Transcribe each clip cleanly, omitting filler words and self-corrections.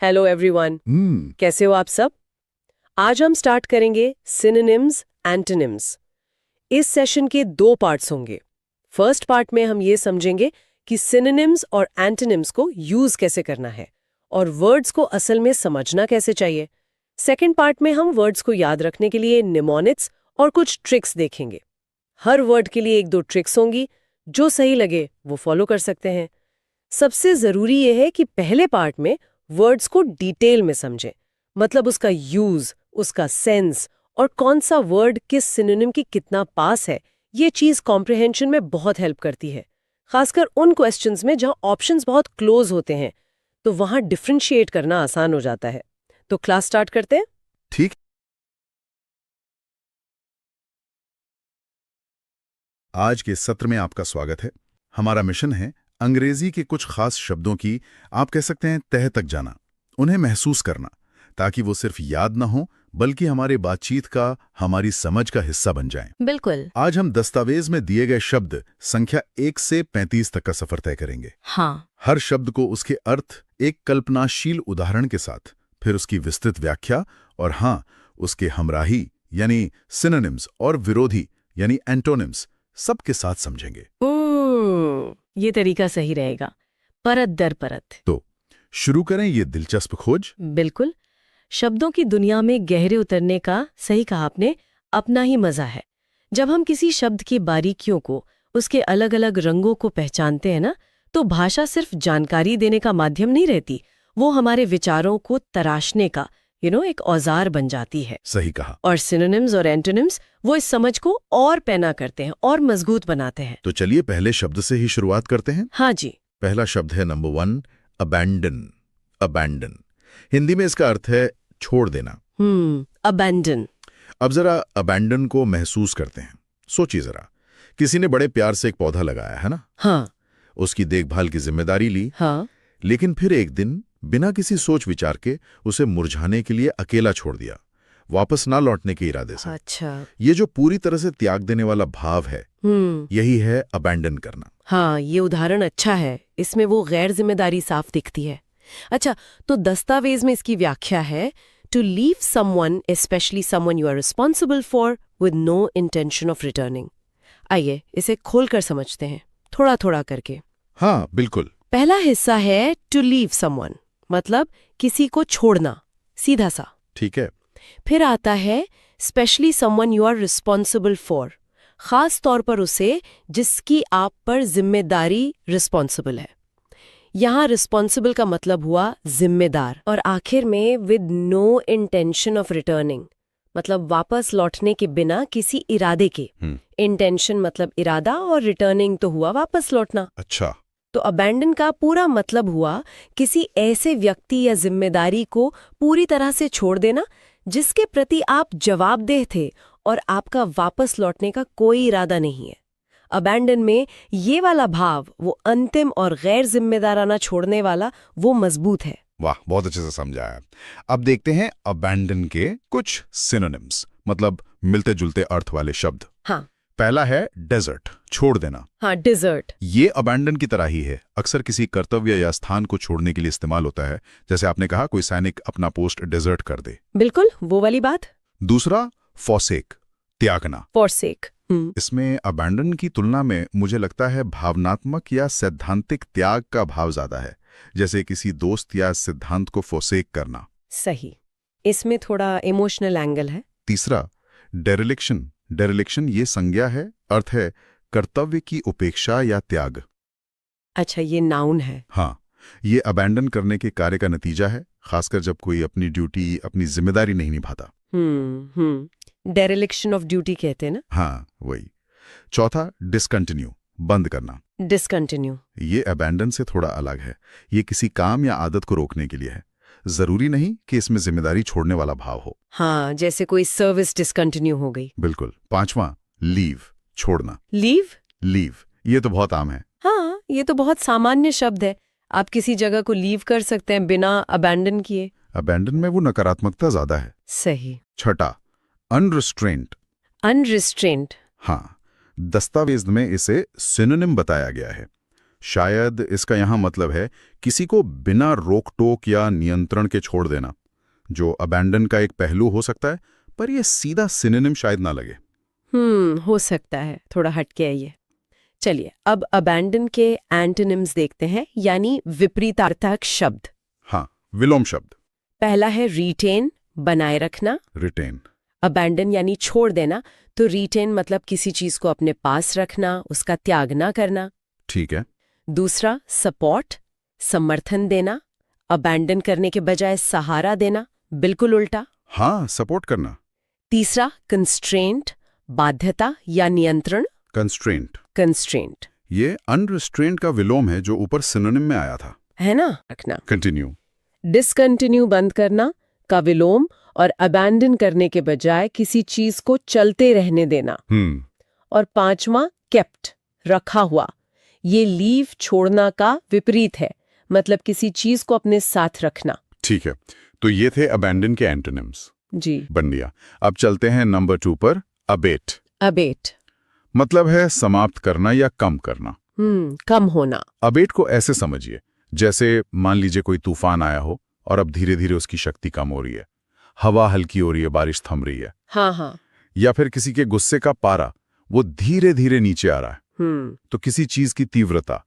Hello everyone. कैसे हो आप सब? आज हम स्टार्ट करेंगे सिनोनिम्स एंटोनिम्स। इस सेशन के 2 पार्ट्स होंगे। फर्स्ट पार्ट में हम ये समझेंगे कि सिनोनिम्स और एंटोनिम्स को यूज कैसे करना है और वर्ड्स को असल में समझना कैसे चाहिए। सेकंड पार्ट में हम वर्ड्स को याद रखने के लिए निमोनिक्स और कुछ ट्रिक्स देखेंगे। हर वर्ड के लिए 1-2 ट्रिक्स होंगी, जो सही लगे वो फॉलो कर सकते हैं। सबसे जरूरी यह है कि पहले पार्ट में वर्ड्स को डिटेल में समझें, मतलब उसका यूज, उसका सेंस और कौन सा वर्ड किस सिनोनिम की कितना पास है। ये चीज कॉम्प्रिहेंशन में बहुत हेल्प करती है, खासकर उन क्वेश्चंस में जहां ऑप्शंस बहुत क्लोज होते हैं, तो वहां डिफरेंशिएट करना आसान हो जाता है। तो क्लास स्टार्ट करते हैं। ठीक। आज के सत्र में आपका स्वागत है। हमारा मिशन है अंग्रेजी के कुछ खास शब्दों की, आप कह सकते हैं, तह तक जाना, उन्हें महसूस करना, ताकि वो सिर्फ याद ना हो बल्कि हमारी बातचीत का, हमारी समझ का हिस्सा बन जाएं। बिल्कुल। आज हम दस्तावेज में दिए गए शब्द संख्या 1 से 35 तक का सफर तय करेंगे। हाँ। हर शब्द को उसके अर्थ, एक कल्पनाशील उदाहरण के साथ, फिर उसकी विस्तृत व्याख्या और हाँ, उसके हमराही यानी सिनोनिम्स और विरोधी यानी एंटोनिम्स सबके साथ समझेंगे। ये तरीका सही रहेगा, परत दर परत। तो शुरू करें ये दिलचस्प खोज। बिल्कुल। शब्दों की दुनिया में गहरे उतरने का, सही कहा आपने, अपना ही मजा है। जब हम किसी शब्द की बारीकियों को, उसके अलग अलग रंगों को पहचानते हैं ना, तो भाषा सिर्फ जानकारी देने का माध्यम नहीं रहती, वो हमारे विचारों को तराशने का एक औजार बन जाती है। सही कहा। और सिनोनिम्स और एंटोनिम्स वो इस समझ को और पैना करते हैं और मजबूत बनाते हैं। तो चलिए पहले शब्द से ही शुरुआत करते हैं। हाँ जी। पहला शब्द है नंबर 1, अबैंडन। अबैंडन हिंदी में इसका अर्थ है छोड़ देना। अबैंडन। अब जरा अबैंडन को महसूस करते हैं। सोचिए जरा, किसी ने बड़े प्यार से एक पौधा लगाया है ना। हाँ। उसकी देखभाल की जिम्मेदारी ली। हाँ। लेकिन फिर एक दिन बिना किसी सोच विचार के उसे मुरझाने के लिए अकेला छोड़ दिया, वापस ना लौटने के इरादे से। अच्छा। ये जो पूरी तरह से त्याग देने वाला भाव है, यही है अबैंडन करना। हाँ, ये उदाहरण अच्छा है। इसमें वो गैर जिम्मेदारी साफ दिखती है। अच्छा, तो दस्तावेज में इसकी व्याख्या है, to leave someone, especially someone you are responsible for, with no intention of returning. आइए इसे खोलकर समझते हैं, थोड़ा थोड़ा करके। हाँ बिल्कुल। पहला हिस्सा है टू लीव समवन, मतलब किसी को छोड़ना, सीधा सा। ठीक है। फिर आता है especially someone you are responsible for, खास तौर पर उसे जिसकी आप पर जिम्मेदारी रिस्पॉन्सिबल है। यहाँ रिस्पॉन्सिबल का मतलब हुआ जिम्मेदार। और आखिर में with no intention of returning, मतलब वापस लौटने के बिना किसी इरादे के। इंटेंशन मतलब इरादा और रिटर्निंग तो हुआ वापस लौटना। अच्छा। तो अबैंडन का पूरा मतलब हुआ किसी ऐसे व्यक्ति या जिम्मेदारी को पूरी तरह से छोड़ देना जिसके प्रति आप जवाबदेह थे और आपका वापस लौटने का कोई इरादा नहीं है। अबैंडन में ये वाला भाव, वो अंतिम और गैर जिम्मेदाराना छोड़ने वाला, वो मजबूत है। वाह, बहुत अच्छे से समझाया। अब देखते हैं अबैंडन के कुछ सिनोनिम्स, मतलब मिलते जुलते अर्थ वाले शब्द। हाँ। पहला है डेजर्ट, छोड़ देना। हाँ, डिजर्ट। ये अबैंडन की तरह ही है, अक्सर किसी कर्तव्य या स्थान को छोड़ने के लिए इस्तेमाल होता है। जैसे आपने कहा, कोई सैनिक अपना पोस्ट डेजर्ट कर दे। बिल्कुल वो वाली बात। दूसरा फॉरसेक, त्यागना। फॉरसेक। इसमें अबैंडन की तुलना में मुझे लगता है भावनात्मक या सैद्धांतिक त्याग का भाव ज्यादा है, जैसे किसी दोस्त या सिद्धांत को फॉरसेक करना। सही, इसमें थोड़ा इमोशनल एंगल है। तीसरा डेरिलिक्शन। डेरिलिक्शन ये संज्ञा है, अर्थ है कर्तव्य की उपेक्षा या त्याग। अच्छा, ये नाउन है। हाँ, ये अबैंडन करने के कार्य का नतीजा है, खासकर जब कोई अपनी ड्यूटी, अपनी जिम्मेदारी नहीं निभाता। डेरिलिक्शन ऑफ ड्यूटी कहते हैं ना। हाँ वही। चौथा डिसकंटिन्यू, बंद करना। डिसकंटिन्यू। ये अबैंडन से थोड़ा अलग है, ये किसी काम या आदत को रोकने के लिए है। जरूरी नहीं कि इसमें जिम्मेदारी छोड़ने वाला भाव हो। हाँ, जैसे कोई सर्विस डिसकंटिन्यू हो गई। बिल्कुल। पांचवां लीव, छोड़ना। लीव। लीव ये तो बहुत आम है। हाँ, ये तो बहुत सामान्य शब्द है। आप किसी जगह को लीव कर सकते हैं बिना अबैंडन किए। अबैंडन में वो नकारात्मकता ज्यादा है। सही। छठा अनरिस्ट्रेंट। अनरिस्ट्रेंट। हाँ, दस्तावेज में इसे सिनोनिम बताया गया है। शायद इसका यहाँ मतलब है किसी को बिना रोक टोक या नियंत्रण के छोड़ देना, जो अबैंडन का एक पहलू हो सकता है, पर यह सीधा सिनोनिम शायद ना लगे। हो सकता है, थोड़ा हटके है ये। चलिए अब अबैंडन के एंटोनिम्स देखते हैं, यानी विपरीतार्थक शब्द। हाँ, विलोम शब्द। पहला है रिटेन, बनाए रखना। रिटेन। अबैंडन यानी छोड़ देना, तो रिटेन मतलब किसी चीज को अपने पास रखना, उसका त्याग ना करना। ठीक है। दूसरा सपोर्ट, समर्थन देना। अबैंडन करने के बजाय सहारा देना, बिल्कुल उल्टा। हाँ, सपोर्ट करना। तीसरा कंस्ट्रेंट, बाध्यता या नियंत्रण। कंस्ट्रेंट। कंस्ट्रेंट ये अनरिस्ट्रेंट का विलोम है जो ऊपर सिनोनिम में आया था, है ना। रखना। कंटिन्यू। डिसकंटिन्यू, बंद करना का विलोम, और अबैंडन करने के बजाय किसी चीज को चलते रहने देना। और पांचवा केप्ट, रखा हुआ। ये लीव, छोड़ना का विपरीत है, मतलब किसी चीज को अपने साथ रखना। ठीक है, तो ये थे अबैंडन के एंटोनिम्स। जी। बन लिया। अब चलते हैं नंबर 2 पर, अबेट। अबेट मतलब है समाप्त करना या कम करना। कम होना। अबेट को ऐसे समझिए, जैसे मान लीजिए कोई तूफान आया हो और अब धीरे धीरे उसकी शक्ति कम हो रही है, हवा हल्की हो रही है, बारिश थम रही है। हाँ। या फिर किसी के गुस्से का पारा वो धीरे धीरे नीचे आ रहा है। तो किसी चीज की तीव्रता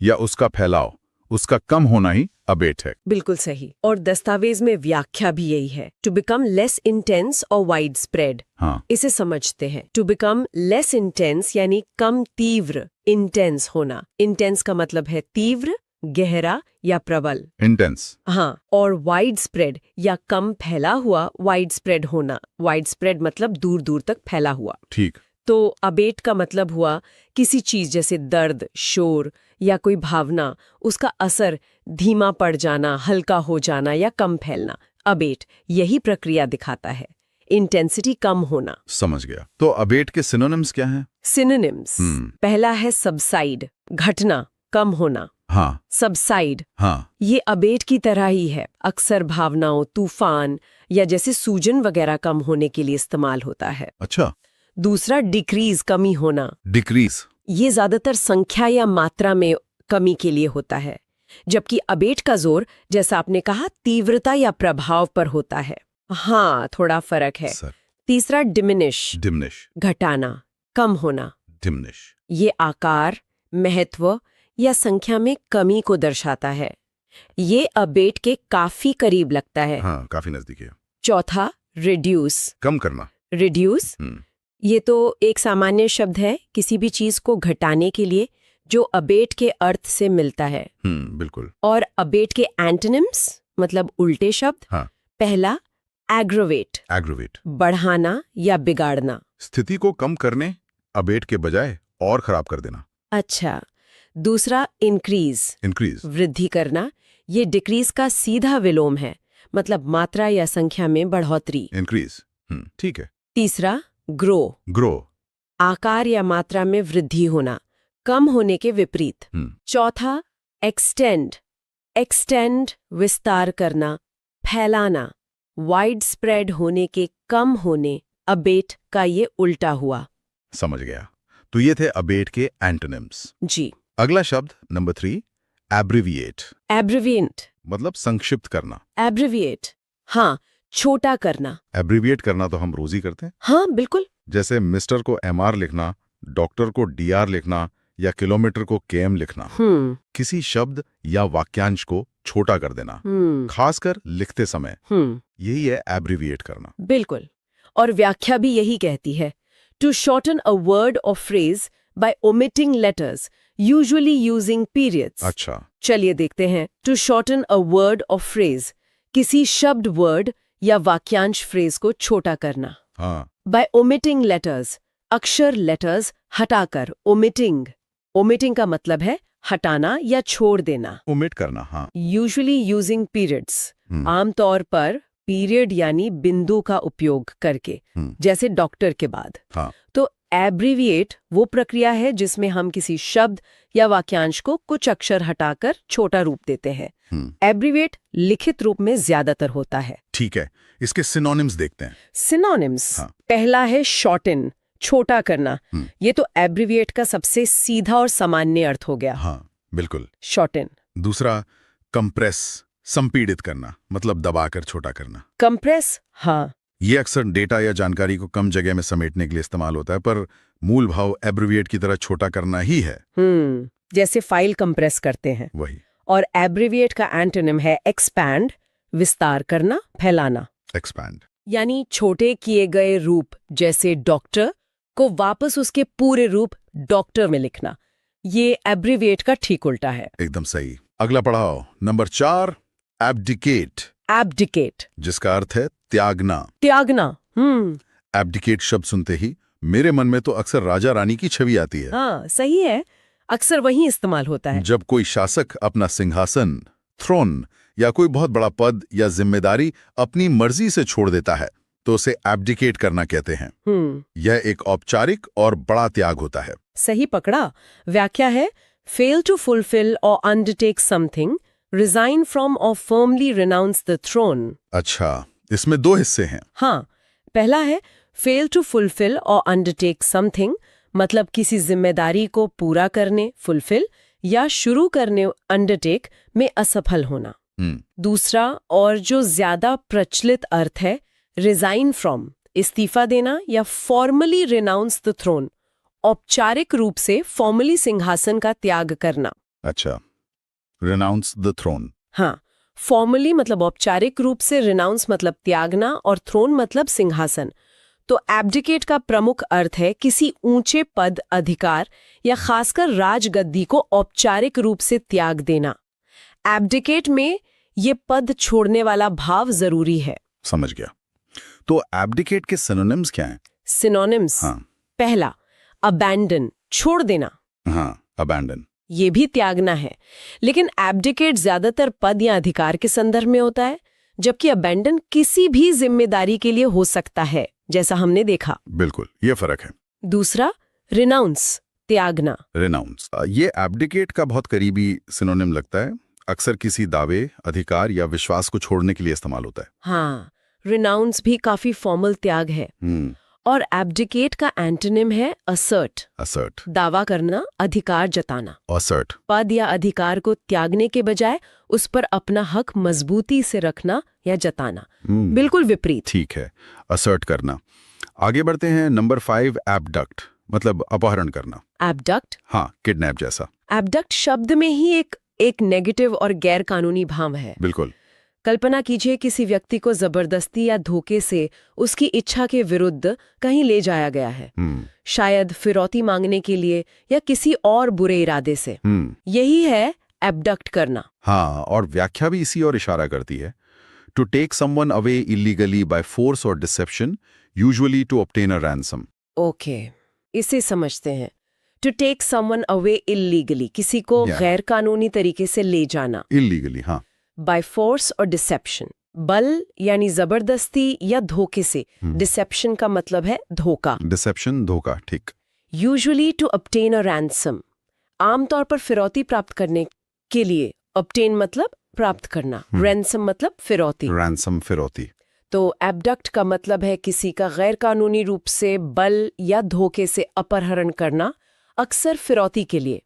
या उसका फैलाव, उसका कम होना ही अबेट है। बिल्कुल सही। और दस्तावेज में व्याख्या भी यही है, टू बिकम लेस इंटेंस और वाइड स्प्रेड। हाँ। इसे समझते हैं। टू बिकम लेस इंटेंस यानी कम तीव्र, इंटेंस होना। इंटेंस का मतलब है तीव्र, गहरा या प्रबल। इंटेंस। हाँ। और वाइड स्प्रेड या कम फैला हुआ, वाइड स्प्रेड होना। वाइड स्प्रेड मतलब दूर दूर तक फैला हुआ। ठीक। तो अबेट का मतलब हुआ किसी चीज जैसे दर्द, शोर या कोई भावना, उसका असर धीमा पड़ जाना, हल्का हो जाना या कम फैलना। अबेट यही प्रक्रिया दिखाता है, इंटेंसिटी कम होना। समझ गया। तो अबेट के सिनोनिम्स क्या हैं? सिनोनिम्स। पहला है सबसाइड, घटना, कम होना। हाँ। सबसाइड, हाँ। ये अबेट की तरह ही है। अक्सर भावनाओं, तूफान या जैसे सूजन वगैरह कम होने के लिए इस्तेमाल होता है। अच्छा। दूसरा डिक्रीज, कमी होना। डिक्रीज। ये ज्यादातर संख्या या मात्रा में कमी के लिए होता है, जबकि अबेट का जोर, जैसा आपने कहा, तीव्रता या प्रभाव पर होता है। हाँ, थोड़ा फर्क है। तीसरा डिमिनिश। डिमिनिश। घटाना, कम होना। डिमिनिश। ये आकार, महत्व या संख्या में कमी को दर्शाता है। ये अबेट के काफी करीब लगता है। हाँ, काफी नजदीक है। चौथा रिड्यूस। कम करना। रिड्यूस ये तो एक सामान्य शब्द है किसी भी चीज को घटाने के लिए, जो अबेट के अर्थ से मिलता है। बिल्कुल। और अबेट के एंटोनिम्स मतलब उल्टे शब्द। हाँ। पहला एग्रोवेट, एग्रोवेट, बढ़ाना या बिगाड़ना। स्थिति को कम करने, अबेट के बजाय और खराब कर देना। अच्छा। दूसरा इंक्रीज, इंक्रीज, वृद्धि करना। ये डिक्रीज का सीधा विलोम है, मतलब मात्रा या संख्या में बढ़ोतरी। इंक्रीज। ठीक है। तीसरा ग्रो, ग्रो, आकार या मात्रा में वृद्धि होना, कम होने के विपरीत। चौथा एक्सटेंड, एक्सटेंड विस्तार करना, फैलाना, वाइड स्प्रेड होने के कम होने। अबेट का ये उल्टा हुआ। समझ गया। तो ये थे अबेट के एंटोनिम्स। जी। अगला शब्द नंबर 3, एब्रिविएट। एब्रिविएट मतलब संक्षिप्त करना। एब्रिविएट, हाँ, छोटा करना। एब्रिविएट करना तो हम रोज ही करते हैं। हाँ, बिल्कुल। जैसे मिस्टर को एमआर लिखना, डॉक्टर को डीआर लिखना या किलोमीटर को केएम लिखना। किसी शब्द या वाक्यांश को छोटा कर देना, खासकर लिखते समय। यही है एब्रिविएट करना। बिल्कुल। और व्याख्या भी यही कहती है, to shorten a word or phrase by omitting letters, usually using periods. अच्छा। चलिए देखते हैं। To shorten a word or phrase, किसी शब्द, वर्ड या वाक्यांश, फ्रेज को छोटा करना। हाँ। बाय ओमिटिंग लेटर्स, अक्षर, लेटर्स हटाकर। ओमिटिंग, ओमिटिंग का मतलब है हटाना या छोड़ देना। ओमिट करना। हाँ। यूजुअली यूजिंग पीरियड्स, आमतौर पर पीरियड यानी बिंदु का उपयोग करके, जैसे डॉक्टर के बाद। हाँ। तो एब्रिविएट वो प्रक्रिया है जिसमें हम किसी शब्द या वाक्यांश को कुछ अक्षर हटाकर छोटा रूप देते हैं। एब्रिविएट लिखित रूप में ज्यादातर होता है। ठीक है, इसके सिनोनिम्स देखते हैं। सिनोनिम्स। हाँ। पहला है शॉर्टन, छोटा करना। ये तो एब्रिविएट का सबसे सीधा और सामान्य अर्थ हो गया। हाँ, बिल्कुल। शॉर्टन। दूसरा कंप्रेस, संपीड़ित करना, मतलब दबाकर छोटा करना। कंप्रेस, हाँ। ये अक्सर डेटा या जानकारी को कम जगह में समेटने के लिए इस्तेमाल होता है, पर मूल भाव एब्रिविएट की तरह छोटा करना ही है। जैसे फाइल कंप्रेस करते हैं। वही। और एब्रिविएट का एंटोनिम है एक्सपैंड, विस्तार करना, फैलाना। एक्सपैंड यानी छोटे किए गए रूप, जैसे डॉक्टर को वापस उसके पूरे रूप डॉक्टर में लिखना। ये एब्रिविएट का ठीक उल्टा है। एकदम सही। अगला पढ़ाओ, नंबर 4, एब्डिकेट। एब्डिकेट, जिसका अर्थ है त्यागना। त्यागना। एब्डिकेट शब्द सुनते ही मेरे मन में तो अक्सर राजा रानी की छवि आती है। हाँ, सही है। अक्सर वही इस्तेमाल होता है। जब कोई शासक अपना सिंहासन, थ्रोन या कोई बहुत बड़ा पद या जिम्मेदारी अपनी मर्जी से छोड़ देता है तो उसे एब्डिकेट करना कहते हैं। यह एक औपचारिक और बड़ा त्याग होता है। सही पकड़ा। व्याख्या है फेल टू फुलफिल और अंडरटेक समथिंग, रिजाइन फ्रॉम और फर्मली रिनाउंस द थ्रोन। अच्छा, इसमें 2 हिस्से हैं। हाँ, पहला है फेल टू फुलफिल और अंडरटेक समथिंग, मतलब किसी जिम्मेदारी को पूरा करने, फुलफिल, या शुरू करने, अंडरटेक, में असफल होना। दूसरा और जो ज्यादा प्रचलित अर्थ है, रिजाइन फ्रॉम, इस्तीफा देना, या फॉर्मली रिनाउंस द थ्रोन, औपचारिक रूप से फॉर्मली सिंहासन का त्याग करना। अच्छा, रिनाउंस द थ्रोन। हाँ, फॉर्मली मतलब औपचारिक रूप से, रिनाउंस मतलब त्यागना, और थ्रोन मतलब सिंहासन। तो एब्डिकेट का प्रमुख अर्थ है किसी ऊंचे पद, अधिकार या खासकर राजगद्दी को औपचारिक रूप से त्याग देना। एब्डिकेट में ये पद छोड़ने वाला भाव जरूरी है। समझ गया। तो एब्डिकेट के सिनोनिम्स क्या हैं? सिनोनिम्स, हाँ। पहला अबैंडन, छोड़ देना। हाँ, अबैंडन। ये भी त्यागना है, लेकिन एब्डिकेट ज्यादातर पद या अधिकार के संदर्भ में होता है, जबकि अबैंडन किसी भी जिम्मेदारी के लिए हो सकता है, जैसा हमने देखा। बिल्कुल, ये फर्क है। दूसरा रिनाउंस, त्यागना। रिनाउंस, ये एब्डिकेट का बहुत करीबी सिनोनिम लगता है। अक्सर किसी दावे, अधिकार या विश्वास को छोड़ने के लिए इस्तेमाल होता है। हाँ, रिनाउंस भी काफी फॉर्मल त्याग है। और एब्डिकेट का एंटोनिम है असर्ट। असर्ट, दावा करना, अधिकार जताना। असर्ट, पद या अधिकार को त्यागने के बजाय उस पर अपना हक मजबूती से रखना या जताना। बिल्कुल विपरीत। ठीक है, असर्ट करना। आगे बढ़ते हैं, नंबर 5, एब्डक्ट, मतलब अपहरण करना। एब्डक्ट, हाँ, किडनैप जैसा। एब्डक्ट शब्द में ही एक नेगेटिव और गैर कानूनी भाव है। बिल्कुल। कल्पना कीजिए किसी व्यक्ति को जबरदस्ती या धोखे से उसकी इच्छा के विरुद्ध कहीं ले जाया गया है, शायद फिरौती मांगने के लिए या किसी और बुरे इरादे से। यही है एब्डक्ट करना। हाँ, और व्याख्या भी इसी और इशारा करती है। To take someone away illegally by force और deception, usually to obtain a ransom. Okay, इसे समझते हैं। To take someone away illegally, किसी को गैर कानूनी तरीके से ले जाना। इलीगली, हाँ। बाय फोर्स और डिसेप्शन, बल यानी जबरदस्ती या धोखे से। डिसेप्शन का मतलब है धोखा। डिसेप्शन, धोखा, ठीक। Usually to obtain a ransom, आमतौर पर फिरौती प्राप्त करने के लिए। ऑब्टेन मतलब प्राप्त करना, रैंसम मतलब फिरौती। रैंसम, फिरौती। तो एब्डक्ट का मतलब है किसी का गैर कानूनी रूप से बल या धोखे से अपहरण करना, अक्सर फिरौती के लिए।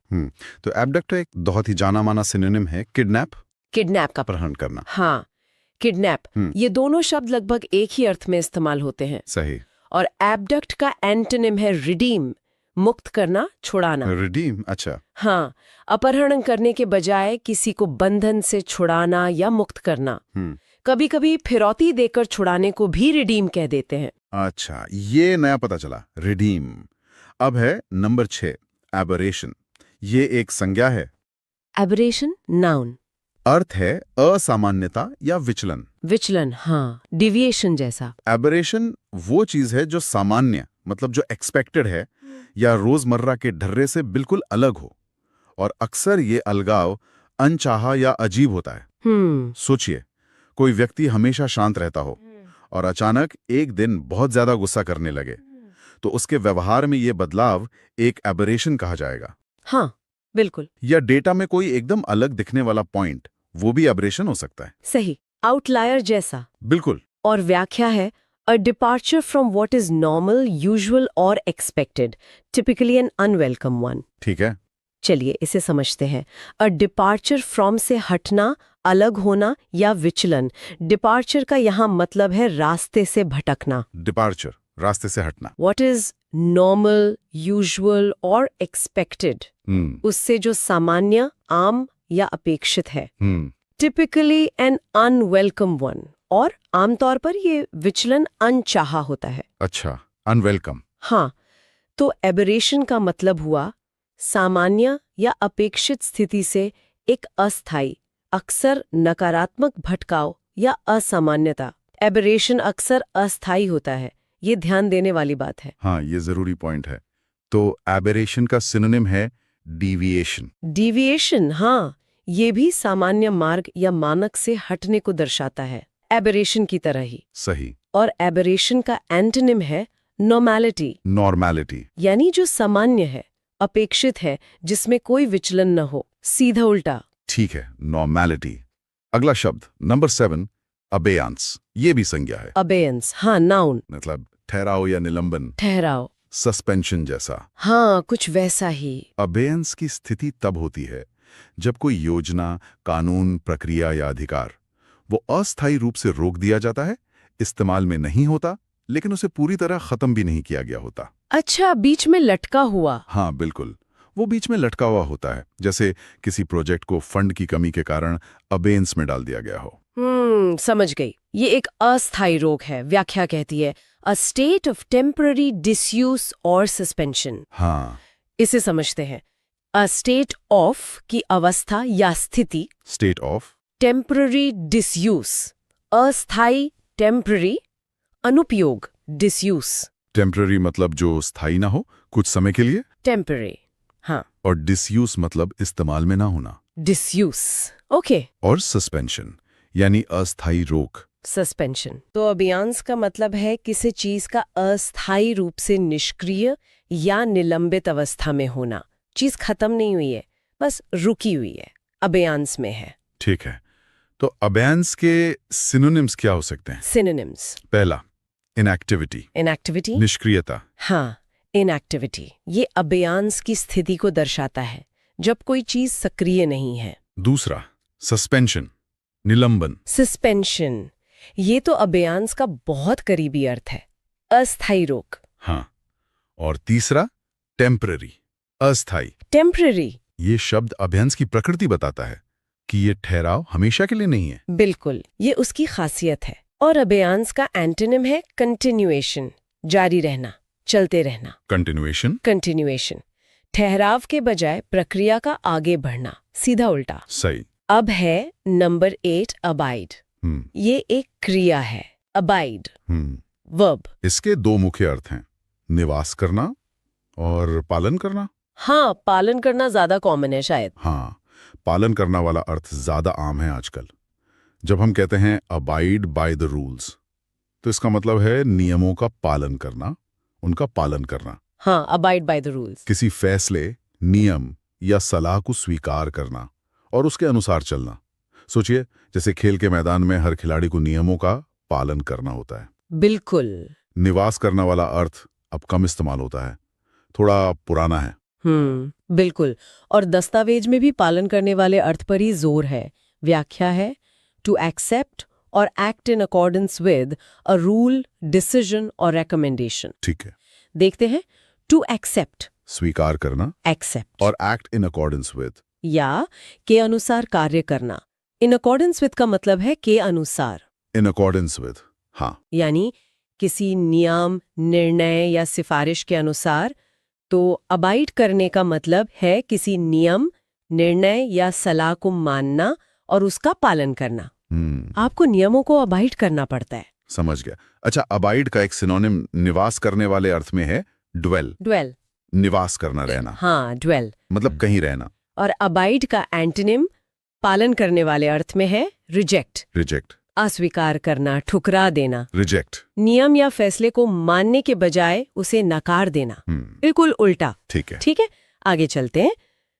तो एब्डक्ट एक बहुत ही जाना माना सिनोनिम है किडनैप। किडनैप का अपहरण करना। हाँ, किडनैप। ये दोनों शब्द लगभग एक ही अर्थ में इस्तेमाल होते हैं। सही। और एब्डक्ट का एंटोनिम है रिडीम, मुक्त करना, छुड़ाना। रिडीम, अच्छा। हाँ, अपहरण करने के बजाय किसी को बंधन से छुड़ाना या मुक्त करना। कभी कभी फिरौती देकर छुड़ाने को भी रिडीम कह देते हैं। अच्छा, ये नया पता चला, रिडीम। अब है नंबर 6, एबरेशन। ये एक संज्ञा है। Aberration, noun. अर्थ है असामान्यता या विचलन। विचलन, हाँ, डिविएशन जैसा। एबरेशन वो चीज है जो सामान्य, मतलब जो एक्सपेक्टेड है या रोजमर्रा के ढर्रे से बिल्कुल अलग हो, और अक्सर ये अलगाव अनचाहा या अजीब होता है। सोचिए, कोई व्यक्ति हमेशा शांत रहता हो और अचानक एक दिन बहुत ज्यादा गुस्सा करने लगे, तो उसके व्यवहार में ये बदलाव एक एबरेशन कहा जाएगा। हाँ, बिल्कुल। या डेटा में कोई एकदम अलग दिखने वाला पॉइंट, वो भी एबरेशन हो सकता है। सही, आउटलायर जैसा। बिल्कुल। और व्याख्या है a departure from what is normal, usual और expected, typically an unwelcome one. ठीक है। चलिए इसे समझते हैं। अ डिपार्चर फ्रॉम से हटना, अलग होना या विचलन। डिपार्चर का यहाँ मतलब है रास्ते से भटकना। डिपार्चर, रास्ते से हटना। What is normal, usual और expected? उससे जो सामान्य, आम या अपेक्षित है। Typically an unwelcome one. और आमतौर पर ये विचलन अनचाहा होता है। अच्छा, अनवेलकम। हाँ, तो एबरेशन का मतलब हुआ सामान्य या अपेक्षित स्थिति से एक अस्थायी, अक्सर नकारात्मक भटकाव या असामान्यता। एबरेशन अक्सर अस्थायी होता है, ये ध्यान देने वाली बात है। हाँ, ये जरूरी पॉइंट है। तो एबरेशन का सिनोनिम है डीविएशन। डीविएशन, हाँ, ये भी सामान्य मार्ग या मानक से हटने को दर्शाता है, एबरेशन की तरह ही। सही। और एबरेशन का एंटोनिम है नॉर्मैलिटी। नॉर्मैलिटी यानी जो सामान्य है, अपेक्षित है, जिसमें कोई विचलन न हो, सीधा उल्टा। ठीक है, नॉर्मैलिटी। अगला शब्द नंबर 7, अबेयांस। ये भी संज्ञा है। अबेयंस, हाँ, नाउन। मतलब ठहराव या निलंबन, ठहराव। सस्पेंशन जैसा। हाँ, कुछ वैसा ही। अबेयंस की स्थिति तब होती है जब कोई योजना, कानून, प्रक्रिया या अधिकार वो अस्थायी रूप से रोक दिया जाता है, इस्तेमाल में नहीं होता, लेकिन उसे पूरी तरह खत्म भी नहीं किया गया होता। अच्छा, बीच में लटका हुआ। हाँ, बिल्कुल, वो बीच में लटका हुआ होता है, जैसे किसी प्रोजेक्ट को फंड की कमी के कारण अबेयंस में डाल दिया गया हो। समझ गई। ये एक अस्थायी रोग है। व्याख्या कहती है a state of temporary disuse और सस्पेंशन। हाँ, इसे समझते हैं। अ स्टेट ऑफ की अवस्था या स्थिति, स्टेट ऑफ, टेम्पररी डिसयूज, अस्थायी, टेम्पररी, अनुपयोग, डिसयूज। टेम्पररी मतलब जो स्थायी ना हो, कुछ समय के लिए, टेम्पररी, हाँ, और डिसयूज मतलब इस्तेमाल में ना होना। Disuse, okay. और सस्पेंशन यानी अस्थायी रोक। सस्पेंशन। तो अभियांस का मतलब है किसी चीज का अस्थायी रूप से निष्क्रिय या निलंबित अवस्था में होना। चीज खत्म नहीं हुई है, बस रुकी हुई है, अभियांस में है। ठीक है, तो अबेयांस के सिनोनिम्स क्या हो सकते हैं? सिनोनिम्स। पहला, इनएक्टिविटी, इनएक्टिविटी, निष्क्रियता। हाँ, इनएक्टिविटी ये अभियांस की स्थिति को दर्शाता है, जब कोई चीज सक्रिय नहीं है। दूसरा, सस्पेंशन, निलंबन। सस्पेंशन ये तो अभियांस का बहुत करीबी अर्थ है, अस्थायी रोक। हाँ, और तीसरा, टेम्पररी, अस्थायी। टेम्पररी, ये शब्द अभ्यांस की प्रकृति बताता है कि ये ठहराव हमेशा के लिए नहीं है। बिल्कुल, ये उसकी खासियत है। और अभियांस का एंटोनिम है कंटिन्यूएशन, जारी रहना, चलते रहना। कंटिन्यूएशन, कंटिन्यूएशन ठहराव के बजाय प्रक्रिया का आगे बढ़ना, सीधा उल्टा। सही। अब है नंबर 8, अबाइड। ये एक क्रिया है, अबाइड, वर्ब। इसके दो मुख्य अर्थ हैं, निवास करना और पालन करना। हाँ, पालन करना ज्यादा कॉमन है शायद। हाँ, पालन करना वाला अर्थ ज्यादा आम है आजकल। जब हम कहते हैं अबाइड बाय द रूल्स, तो इसका मतलब है नियमों का पालन करना, उनका पालन करना। हाँ, अबाइड बाय द रूल्स। किसी फैसले, नियम या सलाह को स्वीकार करना और उसके अनुसार चलना। सोचिए, जैसे खेल के मैदान में हर खिलाड़ी को नियमों का पालन करना होता है। बिल्कुल। निवास करना वाला अर्थ अब कम इस्तेमाल होता है, थोड़ा पुराना है। बिल्कुल। और दस्तावेज में भी पालन करने वाले अर्थ पर ही जोर है। व्याख्या है टू एक्सेप्ट और act in accordance with a rule, decision और रिकमेंडेशन। ठीक है, देखते हैं। टू एक्सेप्ट, स्वीकार करना, एक्सेप्ट, और एक्ट इन अकॉर्डेंस विद, या के अनुसार कार्य करना। इन अकॉर्डेंस विद का मतलब है के अनुसार। इन अकॉर्डेंस विद, हाँ, यानी किसी नियम, निर्णय या सिफारिश के अनुसार। तो अबाइड करने का मतलब है किसी नियम, निर्णय या सलाह को मानना और उसका पालन करना। आपको नियमों को अबाइड करना पड़ता है। समझ गया। अच्छा, अबाइड का एक सिनोनिम निवास करने वाले अर्थ में है ड्वेल। ड्वेल, निवास करना, रहना। हाँ, ड्वेल मतलब कहीं रहना। और अबाइड का एंटोनिम पालन करने वाले अर्थ में है रिजेक्ट। रिजेक्ट, अस्वीकार करना, ठुकरा देना। रिजेक्ट, नियम या फैसले को मानने के बजाय उसे नकार देना। बिल्कुल उल्टा। ठीक है। ठीक है, आगे चलते हैं।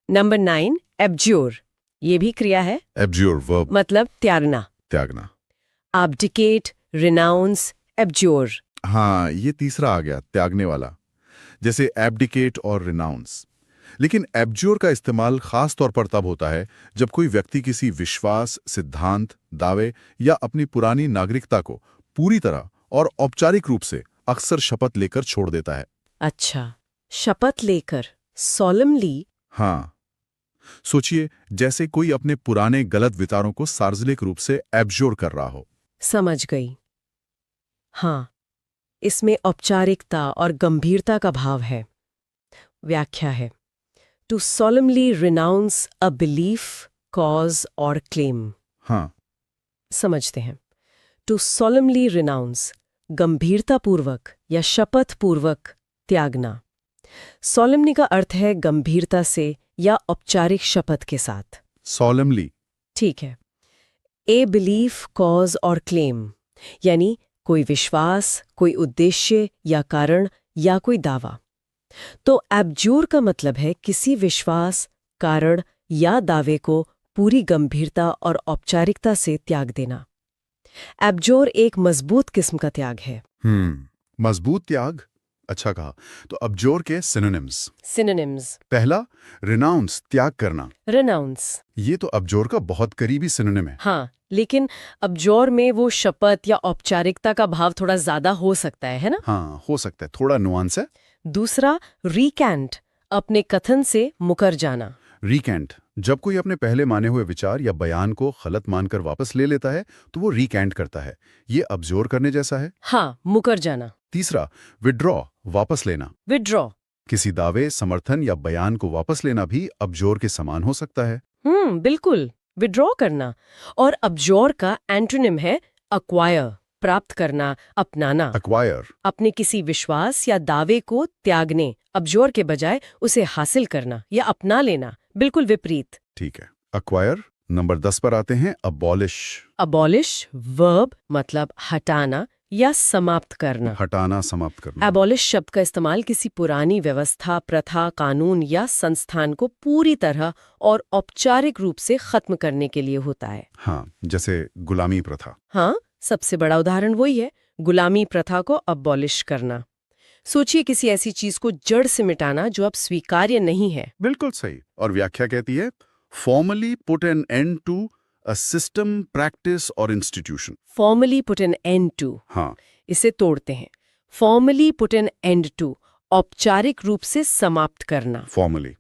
Number 9, abjure. ये भी क्रिया है। एब्ज्योर, वर्ब, मतलब त्यागना। त्यागना। Abdicate, renounce, abjure. हाँ, ये तीसरा आ गया, त्यागने वाला। जैसे एब्डिकेट और रिनाउंस, लेकिन एब्ज्योर का इस्तेमाल खास तौर पर तब होता है जब कोई व्यक्ति किसी विश्वास, सिद्धांत, दावे या अपनी पुरानी नागरिकता को पूरी तरह और औपचारिक रूप से अक्सर शपथ लेकर छोड़ देता है। अच्छा, शपथ लेकर, सॉलमली। हाँ, सोचिए जैसे कोई अपने पुराने गलत विचारों को सार्वजनिक रूप से एब्ज्योर कर रहा हो। समझ गई। हाँ, इसमें औपचारिकता और गंभीरता का भाव है। व्याख्या है, to solemnly renounce a belief, cause और claim। हाँ, समझते हैं। टू solemnly renounce, गंभीरतापूर्वक या शपथपूर्वक त्यागना। solemnly का अर्थ है गंभीरता से या औपचारिक शपथ के साथ। solemnly। ठीक है। ए बिलीफ, कॉज और क्लेम, यानी कोई विश्वास, कोई उद्देश्य या कारण या कोई दावा। तो एब्ज्योर का मतलब है किसी विश्वास, कारण या दावे को पूरी गंभीरता और औपचारिकता से त्याग देना। एब्ज्योर एक मजबूत किस्म का त्याग है। मजबूत त्याग, अच्छा कहा। तो अब्ज्योर के सिनोनिम्स। सिनोनिम्स। पहला, रिनाउंस, त्याग करना। रिनाउंस। ये तो अब्ज्योर का बहुत करीबी सिनोनिम है। हाँ, लेकिन अब्ज्योर में वो शपथ या औपचारिकता का भाव थोड़ा ज्यादा हो सकता है ना? हाँ, हो सकता है, थोड़ा नुआंस है। दूसरा, रिकैंट, अपने कथन से मुकर जाना। रिकैंट, जब कोई अपने पहले माने हुए विचार या बयान को गलत मानकर वापस ले लेता है तो वो रिकैंट करता है। ये अब्ज्योर करने जैसा है। हाँ, मुकर जाना। तीसरा, विड्रॉ, वापस लेना। विड्रॉ। किसी दावे, समर्थन या बयान को वापस लेना भी अब्ज्योर के समान हो सकता है। बिल्कुल, विड्रॉ करना। और अब्ज्योर का एंटोनिम है अक्वायर, प्राप्त करना, अपनाना। अक्वायर। अपने किसी विश्वास या दावे को त्यागने, अब्ज्योर के बजाय उसे हासिल करना या अपना लेना, बिल्कुल विपरीत। ठीक है, अक्वायर। नंबर 10 पर आते हैं, अबॉलिश। अबॉलिश, वर्ब, मतलब हटाना या समाप्त करना। हटाना, समाप्त करना। एबॉलिश शब्द का इस्तेमाल किसी पुरानी व्यवस्था, प्रथा, कानून या संस्थान को पूरी तरह और औपचारिक रूप से खत्म करने के लिए होता है। हाँ, जैसे गुलामी प्रथा। हाँ, सबसे बड़ा उदाहरण वही है, गुलामी प्रथा को अबॉलिश करना। सोचिए किसी ऐसी चीज को जड़ से मिटाना जो अब स्वीकार्य नहीं है। बिल्कुल सही। और व्याख्या कहती है, formally put an end to a system, practice और institution. Formally put an end to. हाँ, इसे तोड़ते हैं। Formally put an end to, औपचारिक रूप से समाप्त करना। फॉर्मली।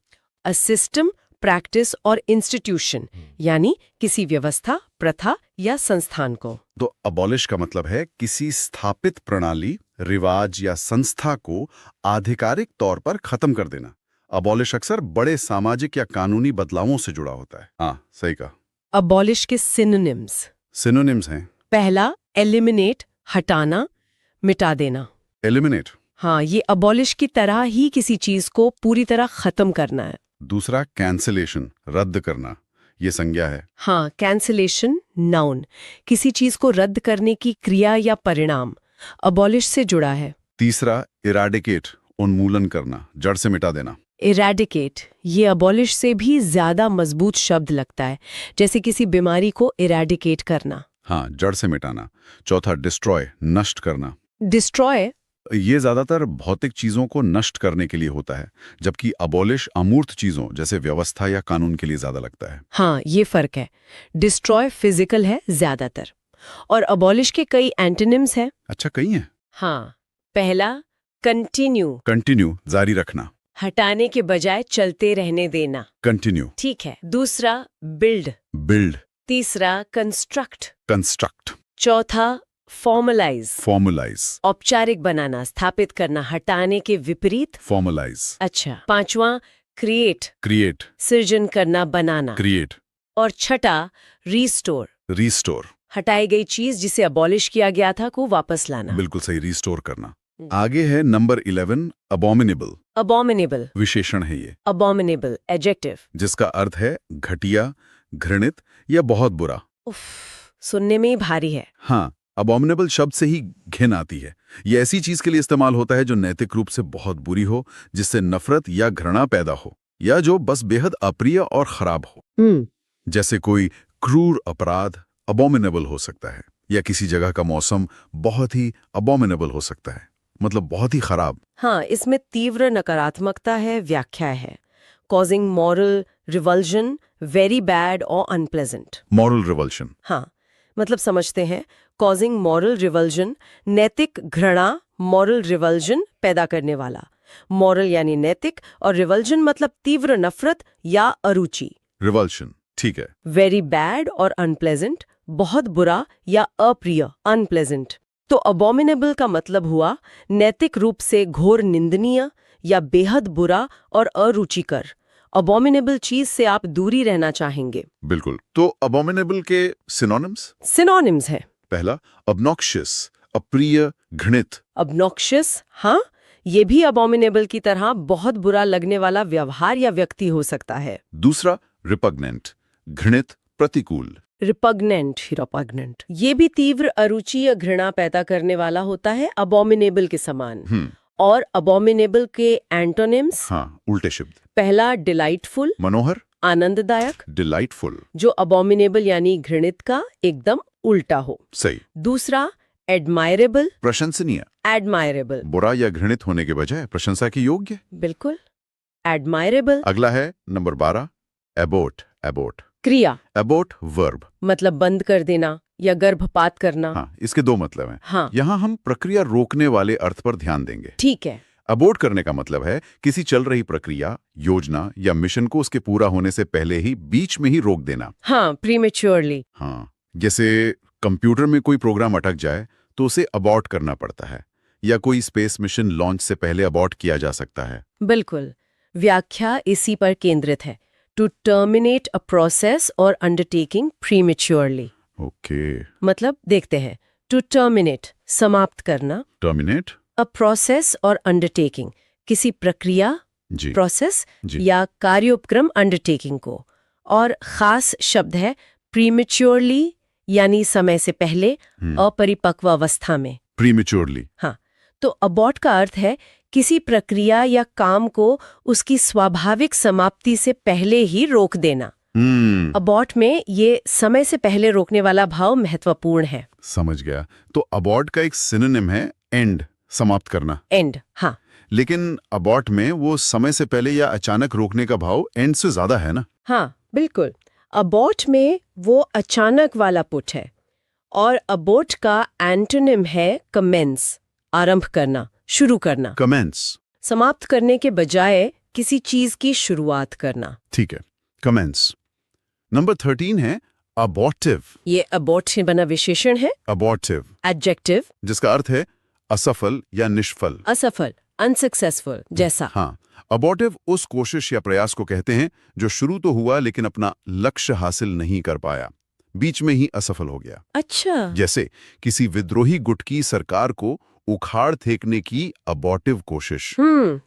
अ सिस्टम, प्रैक्टिस और इंस्टीट्यूशन, यानी किसी व्यवस्था, प्रथा या संस्थान को। तो अबॉलिश का मतलब है किसी स्थापित प्रणाली, रिवाज या संस्था को आधिकारिक तौर पर खत्म कर देना। अबॉलिश अक्सर बड़े सामाजिक या कानूनी बदलावों से जुड़ा होता है। हाँ, सही कहा। अबॉलिश के सिनोनिम्स। सिनोनिम्स हैं। पहला, एलिमिनेट, हटाना, मिटा देना। एलिमिनेट। हाँ, ये अबॉलिश की तरह ही किसी चीज को पूरी तरह खत्म करना है। दूसरा, कैंसिलेशन, रद्द करना। ये संज्ञा है। हाँ, कैंसिलेशन, नाउन, किसी चीज को रद्द करने की क्रिया या परिणाम, अबॉलिश से जुड़ा है। तीसरा, इराडिकेट, उन्मूलन करना, जड़ से मिटा देना। इरेडिकेट, ये अबॉलिश से भी ज्यादा मजबूत शब्द लगता है, जैसे किसी बीमारी को इरेडिकेट करना। हाँ, जड़ से मिटाना। चौथा, डिस्ट्रॉय, नष्ट करना। डिस्ट्रॉय, ये ज्यादातर भौतिक चीजों को नष्ट करने के लिए होता है, जबकि अबॉलिश अमूर्त चीजों जैसे व्यवस्था या कानून के लिए ज्यादा लगता है। हाँ, ये फर्क है। डिस्ट्रॉय फिजिकल है ज्यादातर, और अबॉलिश के कई एंटोनिम्स हैं। अच्छा, कई हैं। हाँ, पहला, कंटिन्यू, कंटिन्यू, जारी रखना। हटाने के बजाय चलते रहने देना। कंटिन्यू। ठीक है। दूसरा, बिल्ड। बिल्ड। तीसरा, कंस्ट्रक्ट। कंस्ट्रक्ट। चौथा, फॉर्मलाइज। फॉर्मुलाइज। औपचारिक बनाना, स्थापित करना, हटाने के विपरीत। फॉर्मुलाइज। अच्छा। पांचवा, क्रिएट, क्रिएट। सृजन करना, बनाना। क्रिएट। और छठा, रीस्टोर, रीस्टोर। हटाई गई चीज जिसे अबॉलिश किया गया था को वापस लाना। बिल्कुल सही, रीस्टोर करना। आगे है नंबर 11, अबॉमिनेबल। अबॉमिनेबल, विशेषण है ये, अबॉमिनेबल, एडजेक्टिव, जिसका अर्थ है घटिया, घृणित या बहुत बुरा। उफ, सुनने में ही भारी है। हाँ, अबॉमिनेबल शब्द से ही घिन आती है। ये ऐसी चीज के लिए इस्तेमाल होता है जो नैतिक रूप से बहुत बुरी हो, जिससे नफरत या घृणा पैदा हो, या जो बस बेहद अप्रिय और खराब हो। जैसे कोई क्रूर अपराध अबॉमिनेबल हो सकता है, या किसी जगह का मौसम बहुत ही अबॉमिनेबल हो सकता है, मतलब बहुत ही खराब। हाँ, इसमें तीव्र नकारात्मकता है, व्याख्या है। causing moral revulsion, very bad or unpleasant. Moral revulsion. हाँ, मतलब समझते हैं, causing moral revulsion, नैतिक घृणा, moral revulsion पैदा करने वाला। moral यानी नैतिक और revulsion मतलब तीव्र नफरत या अरुचि। रिवल्शन, ठीक है। very bad और unpleasant, बहुत बुरा या अप्रिय, unpleasant। तो abominable का मतलब हुआ नैतिक रूप से घोर निंदनीय या बेहद बुरा और अरुचिकर। abominable चीज से आप दूरी रहना चाहेंगे। बिल्कुल। तो अबोमिनेबल के सिनोनिम्स? सिनोनिम्स है। पहला obnoxious, अप्रिय, घृणित। obnoxious, हाँ, ये भी abominable की तरह बहुत बुरा लगने वाला व्यवहार या व्यक्ति हो सकता है। दूसरा repugnant, घृणित, प्रतिकूल। repugnant, ये भी तीव्र अरुचि या घृणा पैदा करने वाला होता है abominable के समान। और abominable के एंटोनिम्स? हाँ, उल्टे शब्द। पहला delightful, मनोहर, आनंददायक, delightful, जो abominable यानी घृणित का एकदम उल्टा हो। सही। दूसरा admirable, प्रशंसनीय, admirable, बुरा या घृणित होने के बजाय प्रशंसा की योग्य। बिल्कुल admirable। अगला है नंबर 12, abort, abort। क्रिया, abort वर्ब। मतलब बंद कर देना या गर्भपात करना। हाँ, इसके दो मतलब हैं। हाँ, यहाँ हम प्रक्रिया रोकने वाले अर्थ पर ध्यान देंगे। ठीक है। अबोर्ट करने का मतलब है किसी चल रही प्रक्रिया, योजना या मिशन को उसके पूरा होने से पहले ही बीच में ही रोक देना। हाँ, prematurely। हाँ, जैसे कंप्यूटर में कोई प्रोग्राम अटक जाए तो उसे अबॉर्ट करना पड़ता है, या कोई स्पेस मिशन लॉन्च से पहले अबॉर्ट किया जा सकता है। बिल्कुल, व्याख्या इसी पर केंद्रित है, टू टर्मिनेट अ प्रोसेस और अंडरटेकिंग प्रीमेच्योरली। ओके, मतलब देखते हैं, टू टर्मिनेट समाप्त करना, टर्मिनेट अ प्रोसेस और अंडरटेकिंग किसी प्रक्रिया, जी, प्रोसेस जी, या कार्योपक्रम अंडरटेकिंग को। और खास शब्द है प्रीमेच्योरली, यानी समय से पहले, अपरिपक्व अवस्था में। प्रीमेच्योरली। हाँ, तो अबॉर्ट का अर्थ है किसी प्रक्रिया या काम को उसकी स्वाभाविक समाप्ति से पहले ही रोक देना। अबॉर्ट में ये समय से पहले रोकने वाला भाव महत्वपूर्ण है। समझ गया। तो अबॉर्ट का एक सिनोनिम है एंड, समाप्त करना। एंड, हाँ। लेकिन अबॉर्ट में वो समय से पहले या अचानक रोकने का भाव एंड से ज्यादा है ना? हाँ, बिल्कुल। अबॉर्ट में वो अचानक वाला पुट है, और अबॉर्ट का एंटोनिम है कमेंस, आरंभ करना, शुरू करना। कमेंस, समाप्त करने के बजाय किसी चीज की शुरुआत करना। ठीक है, कमेंस। नंबर 13 है अबॉर्टिव। ये अबॉर्ट से बना विशेषण है, अबॉर्टिव, एडजेक्टिव, जिसका अर्थ है असफल या निष्फल। असफल, अनसक्सेसफुल जैसा। हाँ, अबॉर्टिव उस कोशिश या प्रयास को कहते हैं जो शुरू तो हुआ लेकिन अपना लक्ष्य हासिल नहीं कर पाया, बीच में ही असफल हो गया। अच्छा। जैसे किसी विद्रोही गुट की सरकार को उखाड़ फेंकने की अबॉर्टिव कोशिश।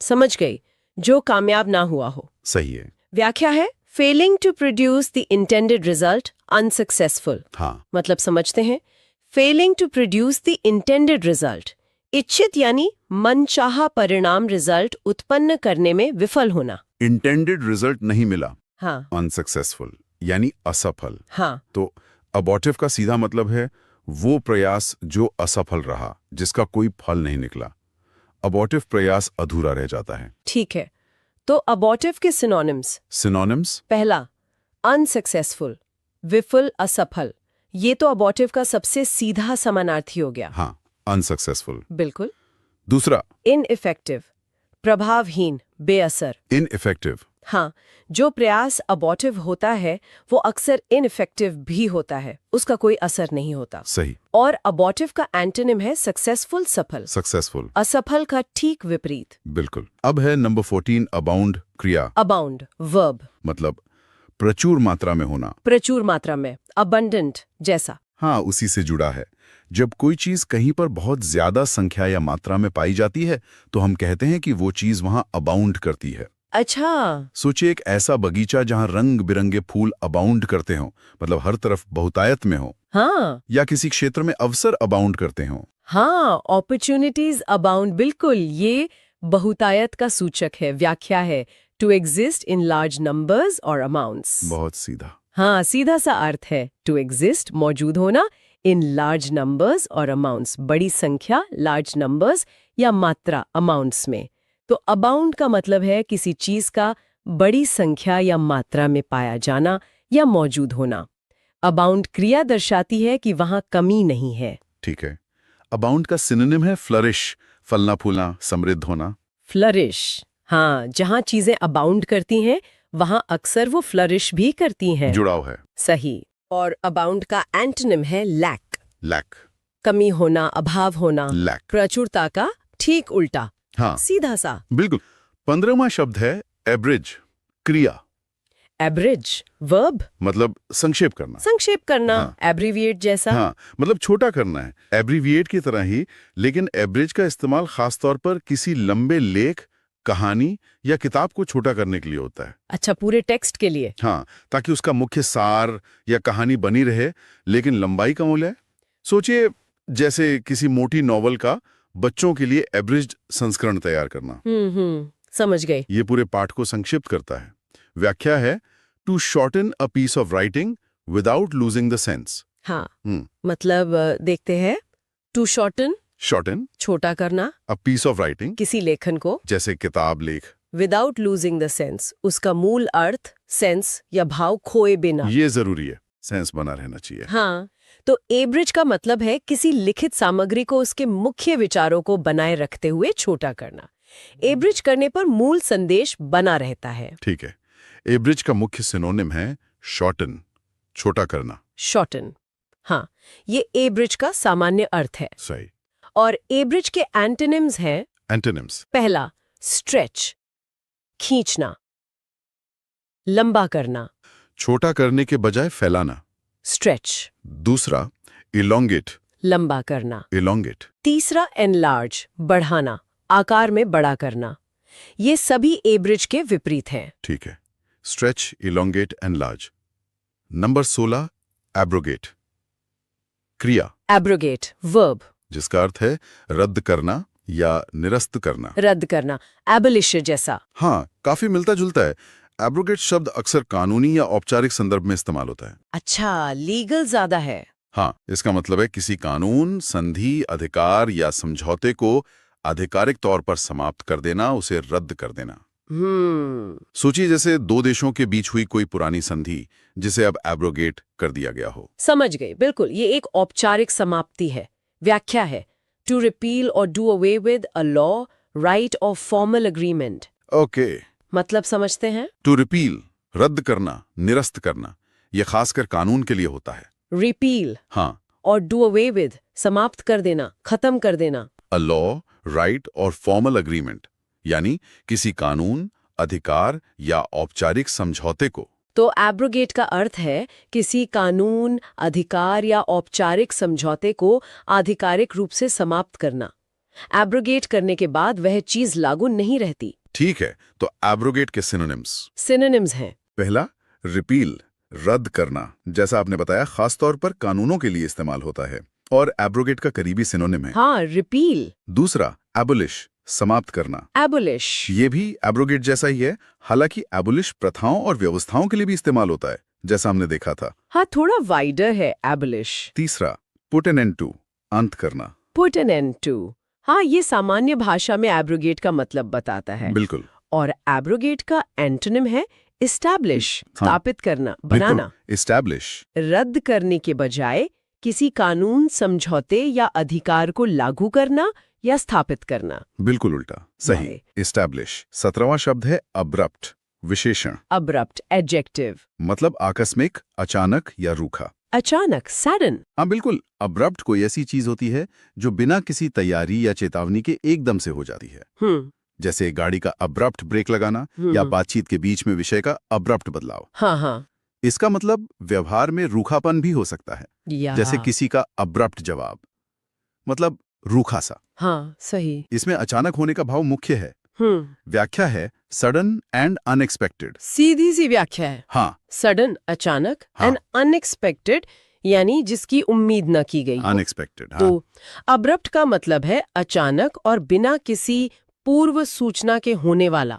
समझ गई, जो कामयाब ना हुआ हो। सही है। व्याख्या है failing to produce the intended result, unsuccessful. हाँ, मतलब समझते हैं, failing to produce the intended result, इच्छित यानी मनचाहा परिणाम, रिजल्ट उत्पन्न करने में विफल होना। इंटेंडेड रिजल्ट नहीं मिला, हाँ, अनसक्सेसफुल यानी असफल। हाँ, तो अबॉर्टिव का सीधा मतलब है वो प्रयास जो असफल रहा, जिसका कोई फल नहीं निकला। अबॉर्टिव प्रयास अधूरा रह जाता है। ठीक है। तो अबॉर्टिव के सिनोनिम्स? सिनोनिम्स? पहला अनसक्सेसफुल, विफल, असफल। ये तो अबॉर्टिव का सबसे सीधा समानार्थी हो गया। हाँ, अनसक्सेसफुल। बिल्कुल। दूसरा इनइफेक्टिव, प्रभावहीन, बेअसर। इनइफेक्टिव, हाँ, जो प्रयास अबॉर्टिव होता है वो अक्सर इनइफेक्टिव भी होता है, उसका कोई असर नहीं होता। सही। और अबॉर्टिव का एंटोनिम है सक्सेसफुल, सफल। सक्सेसफुल, असफल का ठीक विपरीत। बिल्कुल। अब है नंबर 14 अबाउंड, क्रिया। अबाउंड, वर्ब, मतलब प्रचुर मात्रा में होना। प्रचुर मात्रा में, अबंडेंट जैसा। हाँ, उसी से जुड़ा है। जब कोई चीज कहीं पर बहुत ज्यादा संख्या या मात्रा में पाई जाती है तो हम कहते हैं कि वो चीज वहां अबाउंड करती है। अच्छा। सोचिए एक ऐसा बगीचा जहां रंग बिरंगे फूल अबाउंड करते हों, मतलब हर तरफ बहुतायत में हो। हाँ, या किसी क्षेत्र में अवसर अबाउंड करते हों। हाँ, अपॉर्चुनिटीज अबाउंड, बिल्कुल, ये बहुतायत का सूचक है, व्याख्या है, to exist in large numbers or amounts. बहुत सीधा। हाँ, सीधा सा अर्थ है, टू एग्जिस्ट, मौजूद होना, इन लार्ज नंबर्स और अमाउंट्स, बड़ी संख्या, लार्ज नंबर्स या मात्रा, अमाउंट्स में। तो अबाउंड का मतलब है किसी चीज का बड़ी संख्या या मात्रा में पाया जाना या मौजूद होना। अबाउंड क्रिया दर्शाती है कि वहां कमी नहीं है। ठीक है। अबाउंड का सिनोनिम है फ्लरिश, फलना फूलना, समृद्ध होना। फ्लरिश, हाँ, जहां चीजें अबाउंड करती हैं वहां अक्सर वो फ्लरिश भी करती हैं। जुड़ाव है। सही। और अबाउंड का एंटोनिम है लैक, लैक, कमी होना, अभाव होना। लैक, प्रचुरता का ठीक उल्टा। हाँ, सीधा सा। बिल्कुल। 15वां शब्द है एब्रिज, क्रिया। एब्रिज, वर्ब, मतलब संक्षेप करना। संक्षेप करना, हाँ। एब्रीविएट जैसा। हाँ, मतलब छोटा करना है, एब्रीविएट की तरह ही। लेकिन एब्रिज का इस्तेमाल खासतौर पर किसी लंबे लेख, कहानी या किताब को छोटा करने के लिए होता है। अच्छा, पूरे टेक्स्ट के लिए? हाँ, ताकि उसका मुख्य सार या कहानी बनी रहे लेकिन लंबाई कम हो जाए। सोचिए, जैसे किसी मोटी नॉवल का बच्चों के लिए एब्रिज्ड संस्करण तैयार करना। समझ गई। ये पूरे पाठ को संक्षिप्त करता है। व्याख्या है to shorten a piece of writing without losing the sense. हाँ, मतलब देखते हैं। टू शॉर्टन, शॉर्टन, छोटा करना, अ पीस ऑफ राइटिंग, किसी लेखन को, जैसे किताब, लेख, विदाउट लूजिंग द सेंस, उसका मूल अर्थ, सेंस या भाव खोए बिना। ये जरूरी है, सेंस बना रहना चाहिए। हाँ, तो एब्रिज का मतलब है किसी लिखित सामग्री को उसके मुख्य विचारों को बनाए रखते हुए छोटा करना। एब्रिज करने पर मूल संदेश बना रहता है। ठीक है। एब्रिज का मुख्य सिनोनिम है शॉर्टन, छोटा करना। शॉर्टन, हाँ, ये एब्रिज का सामान्य अर्थ है। सही। और एब्रिज के एंटोनिम्स हैं। एंटोनिम्स, पहला, स्ट्रेच, खींचना, लंबा करना, छोटा करने के बजाय फैलाना। स्ट्रेच। दूसरा, इलोंगेट, लंबा करना। इलोंगेट। तीसरा, एनलार्ज, बढ़ाना, आकार में बड़ा करना। ये सभी एब्रिज के विपरीत हैं। ठीक है। Stretch, elongate, enlarge. Number 16, abrogate, क्रिया। एब्रोगेट, वर्ब, जिसका अर्थ है रद्द करना या निरस्त करना। रद्द करना, एबोलिश जैसा। हाँ, काफी मिलता जुलता है। एब्रोगेट शब्द अक्सर कानूनी या औपचारिक संदर्भ में इस्तेमाल होता है। अच्छा, लीगल ज्यादा है। हाँ, इसका मतलब है किसी कानून, संधि, अधिकार या समझौते को आधिकारिक तौर पर समाप्त कर देना, उसे रद्द कर देना। सोचिए, जैसे दो देशों के बीच हुई कोई पुरानी संधि जिसे अब एब्रोगेट कर दिया गया हो। समझ गई, बिल्कुल। ये एक औपचारिक समाप्ति है। व्याख्या है टू रिपील और do away with a law, right और फॉर्मल अग्रीमेंट। ओके। मतलब समझते हैं? टू रिपील, रद्द करना, निरस्त करना, यह खासकर कानून के लिए होता है। रिपील, हाँ, और डू अवे विद, समाप्त कर देना, खत्म कर देना। अ लॉ, राइट और फॉर्मल अग्रीमेंट, यानी किसी कानून, अधिकार या औपचारिक समझौते को। तो एब्रोगेट का अर्थ है किसी कानून, अधिकार या औपचारिक समझौते को आधिकारिक रूप से समाप्त करना। एब्रोगेट करने के बाद वह चीज लागू नहीं रहती। ठीक है, तो एब्रोगेट के सिनोनिम्स हैं। पहला, रिपील, रद्द करना, जैसा आपने बताया खासतौर पर कानूनों के लिए इस्तेमाल होता है और एब्रोगेट का करीबी सिनोनिम है। हाँ, रिपील। दूसरा, एबोलिश, समाप्त करना। एबोलिश, ये भी एब्रोगेट जैसा ही है, हालांकि एबोलिश प्रथाओं और व्यवस्थाओं के लिए भी इस्तेमाल होता है, जैसा हमने देखा था। हाँ, थोड़ा वाइडर है एबोलिश। तीसरा, पुट एन एंड टू, अंत करना। पुट एन एंड टू, हाँ, ये सामान्य भाषा में एब्रोगेट का मतलब बताता है। बिल्कुल। और एब्रोगेट का एंटोनिम है इस्टैब्लिश, स्थापित करना, बनाना। इस्टैब्लिश, रद्द करने के बजाय किसी कानून, समझौते या अधिकार को लागू करना या स्थापित करना। बिल्कुल उल्टा, सही। इस्टैब्लिश। 17वां शब्द है अब्रप्ट, विशेषण। अब्रप्ट, एडजेक्टिव, मतलब आकस्मिक, अचानक या रूखा। अचानक, सडन। हाँ, बिल्कुल। अब्रप्ट कोई ऐसी चीज होती है जो बिना किसी तैयारी या चेतावनी के एकदम से हो जाती है। जैसे गाड़ी का अब्रप्ट ब्रेक लगाना या बातचीत के बीच में विषय का अब्रप्ट बदलाव। हाँ हाँ। इसका मतलब व्यवहार में रूखापन भी हो सकता है, जैसे किसी का अब्रप्ट जवाब, मतलब रूखा सा। हाँ, सही। इसमें अचानक होने का भाव मुख्य है। व्याख्या है सडन एंड अनएक्सपेक्टेड। सीधी सी व्याख्या है। हाँ, सडन, अचानक, एंड अनएक्सपेक्टेड, यानी जिसकी उम्मीद न की गई। अनएक्सपेक्टेड। हाँ। तो अब्रप्ट का मतलब है अचानक और बिना किसी पूर्व सूचना के होने वाला।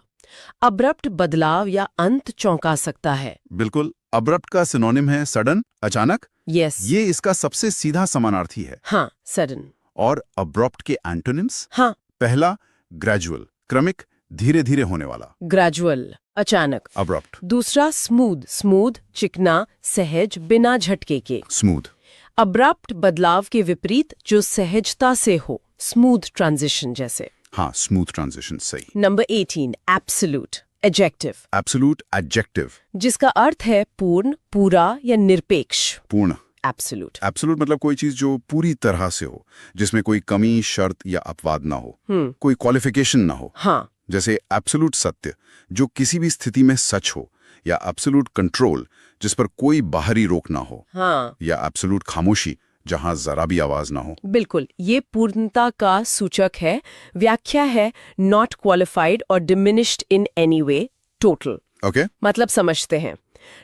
अब्रप्ट बदलाव या अंत चौंका सकता है। बिल्कुल। अब्रप्ट का सिनोनिम है सडन, अचानक। यस। ये इसका सबसे सीधा समानार्थी है। हाँ, सडन। और अब्रप्ट के एंटोनिम्स? हाँ। पहला, ग्रेजुअल, क्रमिक, धीरे धीरे होने वाला, ग्रेजुअल, अचानक। अब्रप्ट, दूसरा स्मूथ, स्मूथ चिकना, सहज, बिना झटके के। स्मूथ, अब्रप्ट बदलाव के विपरीत जो सहजता से हो, स्मूथ ट्रांजिशन जैसे। हाँ, स्मूथ ट्रांजिशन, सही। Number 18, absolute, adjective, absolute adjective, जिसका अर्थ है पूर्ण, पूरा या निरपेक्ष। पूर्ण। एब्सोल्यूट। एब्सोल्यूट मतलब कोई चीज जो पूरी तरह से हो, जिसमें कोई कमी, शर्त या अपवाद ना हो, कोई क्वालिफिकेशन ना हो। हाँ। जैसे एब्सोल्यूट सत्य, जो किसी भी स्थिति में सच हो, या एब्सोल्यूट कंट्रोल, जिस पर कोई बाहरी रोक ना हो। हाँ। या एब्सोल्यूट खामोशी, जहां जरा भी आवाज ना हो। बिल्कुल, ये पूर्णता का सूचक है। व्याख्या है नॉट क्वालिफाइड और diminished in any way, total. Okay, मतलब समझते हैं।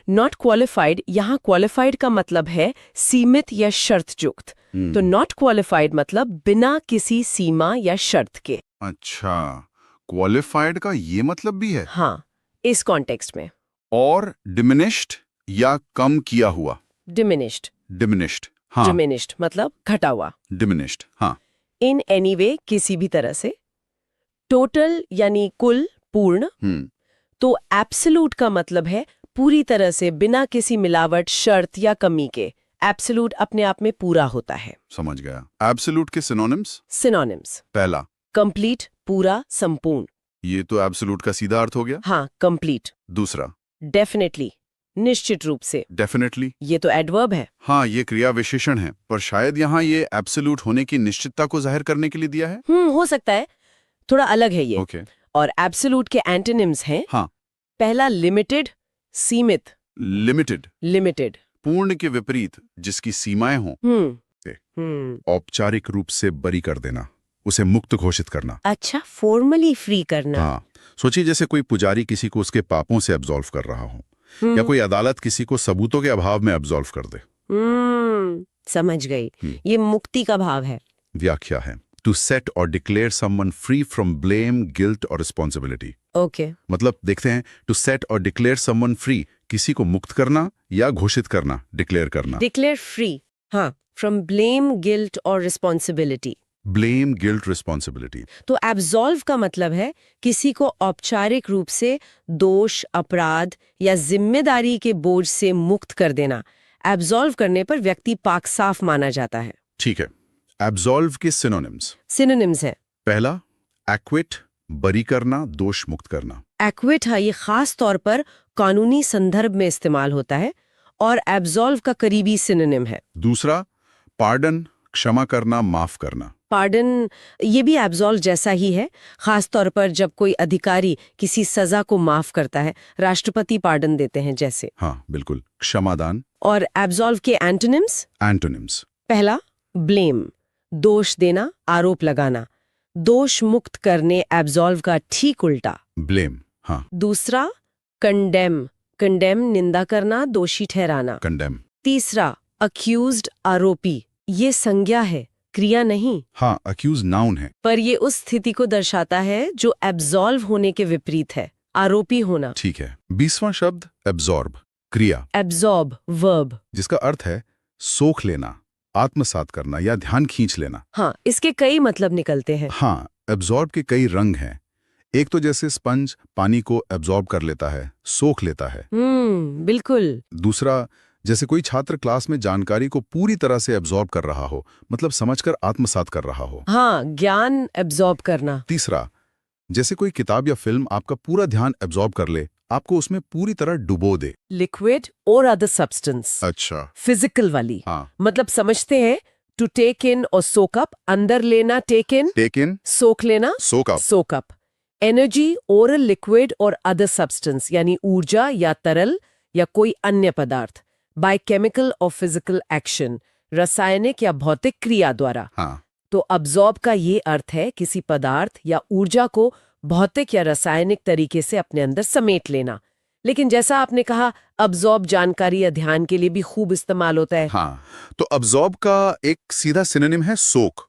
नॉट क्वालिफाइड, यहाँ क्वालिफाइड का मतलब है सीमित या शर्तयुक्त। तो नॉट क्वालिफाइड मतलब बिना किसी सीमा या शर्त के। अच्छा, क्वालिफाइड का ये मतलब भी है। हाँ, इस कॉन्टेक्स्ट में। और डिमिनिश्ड या कम किया हुआ। डिमिनिश्ड। डिमिनिश्ड, हाँ। डिमिनिश्ड मतलब घटा हुआ। डिमिनिश्ड, हाँ। इन एनी वे, किसी भी तरह से। टोटल यानी कुल, पूर्ण। तो एब्सोल्यूट का मतलब है पूरी तरह से, बिना किसी मिलावट, शर्त या कमी के। एब्सोल्यूट अपने आप में पूरा होता है। समझ गया। एब्सोल्यूट के सिनोनिम्स। सिनोनिम्स। पहला, कंप्लीट, पूरा, संपूर्ण। ये तो एब्सोल्यूट का सीधा अर्थ हो गया। हाँ, कंप्लीट। दूसरा, डेफिनेटली, निश्चित रूप से। डेफिनेटली, ये तो एडवर्ब है। हाँ, ये क्रिया विशेषण है, पर शायद यहाँ ये एब्सोल्यूट होने की निश्चितता को जाहिर करने के लिए दिया है। हो सकता है, थोड़ा अलग है ये। ओके। और एब्सोल्यूट के एंटोनिम्स हैं। हाँ। पहला लिमिटेड, सीमित। Limited, limited. पूर्ण के विपरीत, जिसकी सीमाएं हों। औपचारिक रूप से बरी कर देना, उसे मुक्त घोषित करना। अच्छा, फॉर्मली फ्री करना। हाँ, सोचिए जैसे कोई पुजारी किसी को उसके पापों से अब्सॉल्व कर रहा हो, या कोई अदालत किसी को सबूतों के अभाव में अब्सॉल्व कर दे। समझ गई, ये मुक्ति का भाव है। व्याख्या है टू सेट और declare someone free from blame, guilt और रिस्पॉन्सिबिलिटी। ओके। मतलब देखते हैं, टू सेट और डिक्लेयर समवन फ्री, किसी को मुक्त करना या घोषित करना, डिक्लेयर करना। डिक्लेयर फ्री, हाँ, फ्रॉम ब्लेम, गिल्ट और रिस्पॉन्सिबिलिटी। Blame, guilt, responsibility. तो एब्सॉल्व का मतलब है किसी को औपचारिक रूप से दोष, अपराध या जिम्मेदारी के बोझ से मुक्त कर देना। एब्सॉल्व करने पर व्यक्ति पाक साफ माना जाता है। ठीक है। एब्सॉल्व के सिनोनिम्स। सिनोनिम्स है। पहला, एक्विट, बरी करना, दोष मुक्त करना। एक्विट है, ये खास तौर पर कानूनी संदर्भ में इस्तेमाल होता है और एब्सॉल्व का करीबी सिनोनिम है। दूसरा, पार्डन, क्षमा करना, माफ करना। पार्डन, ये भी एब्सॉल्व जैसा ही है, खास तौर पर जब कोई अधिकारी किसी सजा को माफ करता है, राष्ट्रपति पार्डन देते हैं जैसे। हाँ, बिल्कुल, क्षमादान। और एब्सॉल्व के एंटोनिम्स। एंटोनिम्स। पहला, ब्लेम, दोष देना, आरोप लगाना। दोष मुक्त करने एब्सॉल्व का ठीक उल्टा, ब्लेम। हाँ। दूसरा, कंडेम, कंडेम निंदा करना, दोषी ठहराना। कंडेम। तीसरा, अक्यूज्ड, आरोपी। ये संज्ञा है, क्रिया नहीं। हाँ, अक्यूज नाउन है, पर ये उस स्थिति को दर्शाता है जो एब्सॉल्व होने के विपरीत है, आरोपी होना। ठीक है। 20वां शब्द, एब्जॉर्ब, क्रिया। एब्सॉर्ब, वर्ब, जिसका अर्थ है सोख लेना, आत्मसात करना या ध्यान खींच लेना। हाँ, इसके कई मतलब निकलते हैं। हाँ, एब्जॉर्ब के कई रंग हैं। एक तो जैसे स्पंज पानी को एब्जॉर्ब कर लेता है, सोख लेता है। बिल्कुल। दूसरा, जैसे कोई छात्र क्लास में जानकारी को पूरी तरह से एब्जॉर्ब कर रहा हो, मतलब समझकर आत्मसात कर रहा हो। हाँ, ज्ञान एब्सॉर्ब करना। तीसरा, जैसे कोई किताब या फिल्म आपका पूरा ध्यान एब्जॉर्ब कर ले, आपको उसमें पूरी तरह डुबो दे। लिक्विड और अदर सब्सटेंस। अच्छा। फिजिकल वाली। हाँ। मतलब समझते हैं, टू टेक इन और सोक अप, अंदर लेना, टेक इन, सोख लेना, सोक अप। एनर्जी, ओरल लिक्विड और अदर सब्सटेंस यानी ऊर्जा या तरल या कोई अन्य पदार्थ, बाय केमिकल और फिजिकल एक्शन, रासायनिक या भौतिक क्रिया द्वारा। हाँ। तो अब्सॉर्ब का ये अर्थ है किसी पदार्थ या ऊर्जा को भौतिक या रासायनिक तरीके से अपने अंदर समेट लेना। लेकिन जैसा आपने कहा, अब्सॉर्ब जानकारी या ध्यान के लिए भी खूब इस्तेमाल होता है। हाँ, तो अब्सॉर्ब का एक सीधा सिनोनिम है सोक,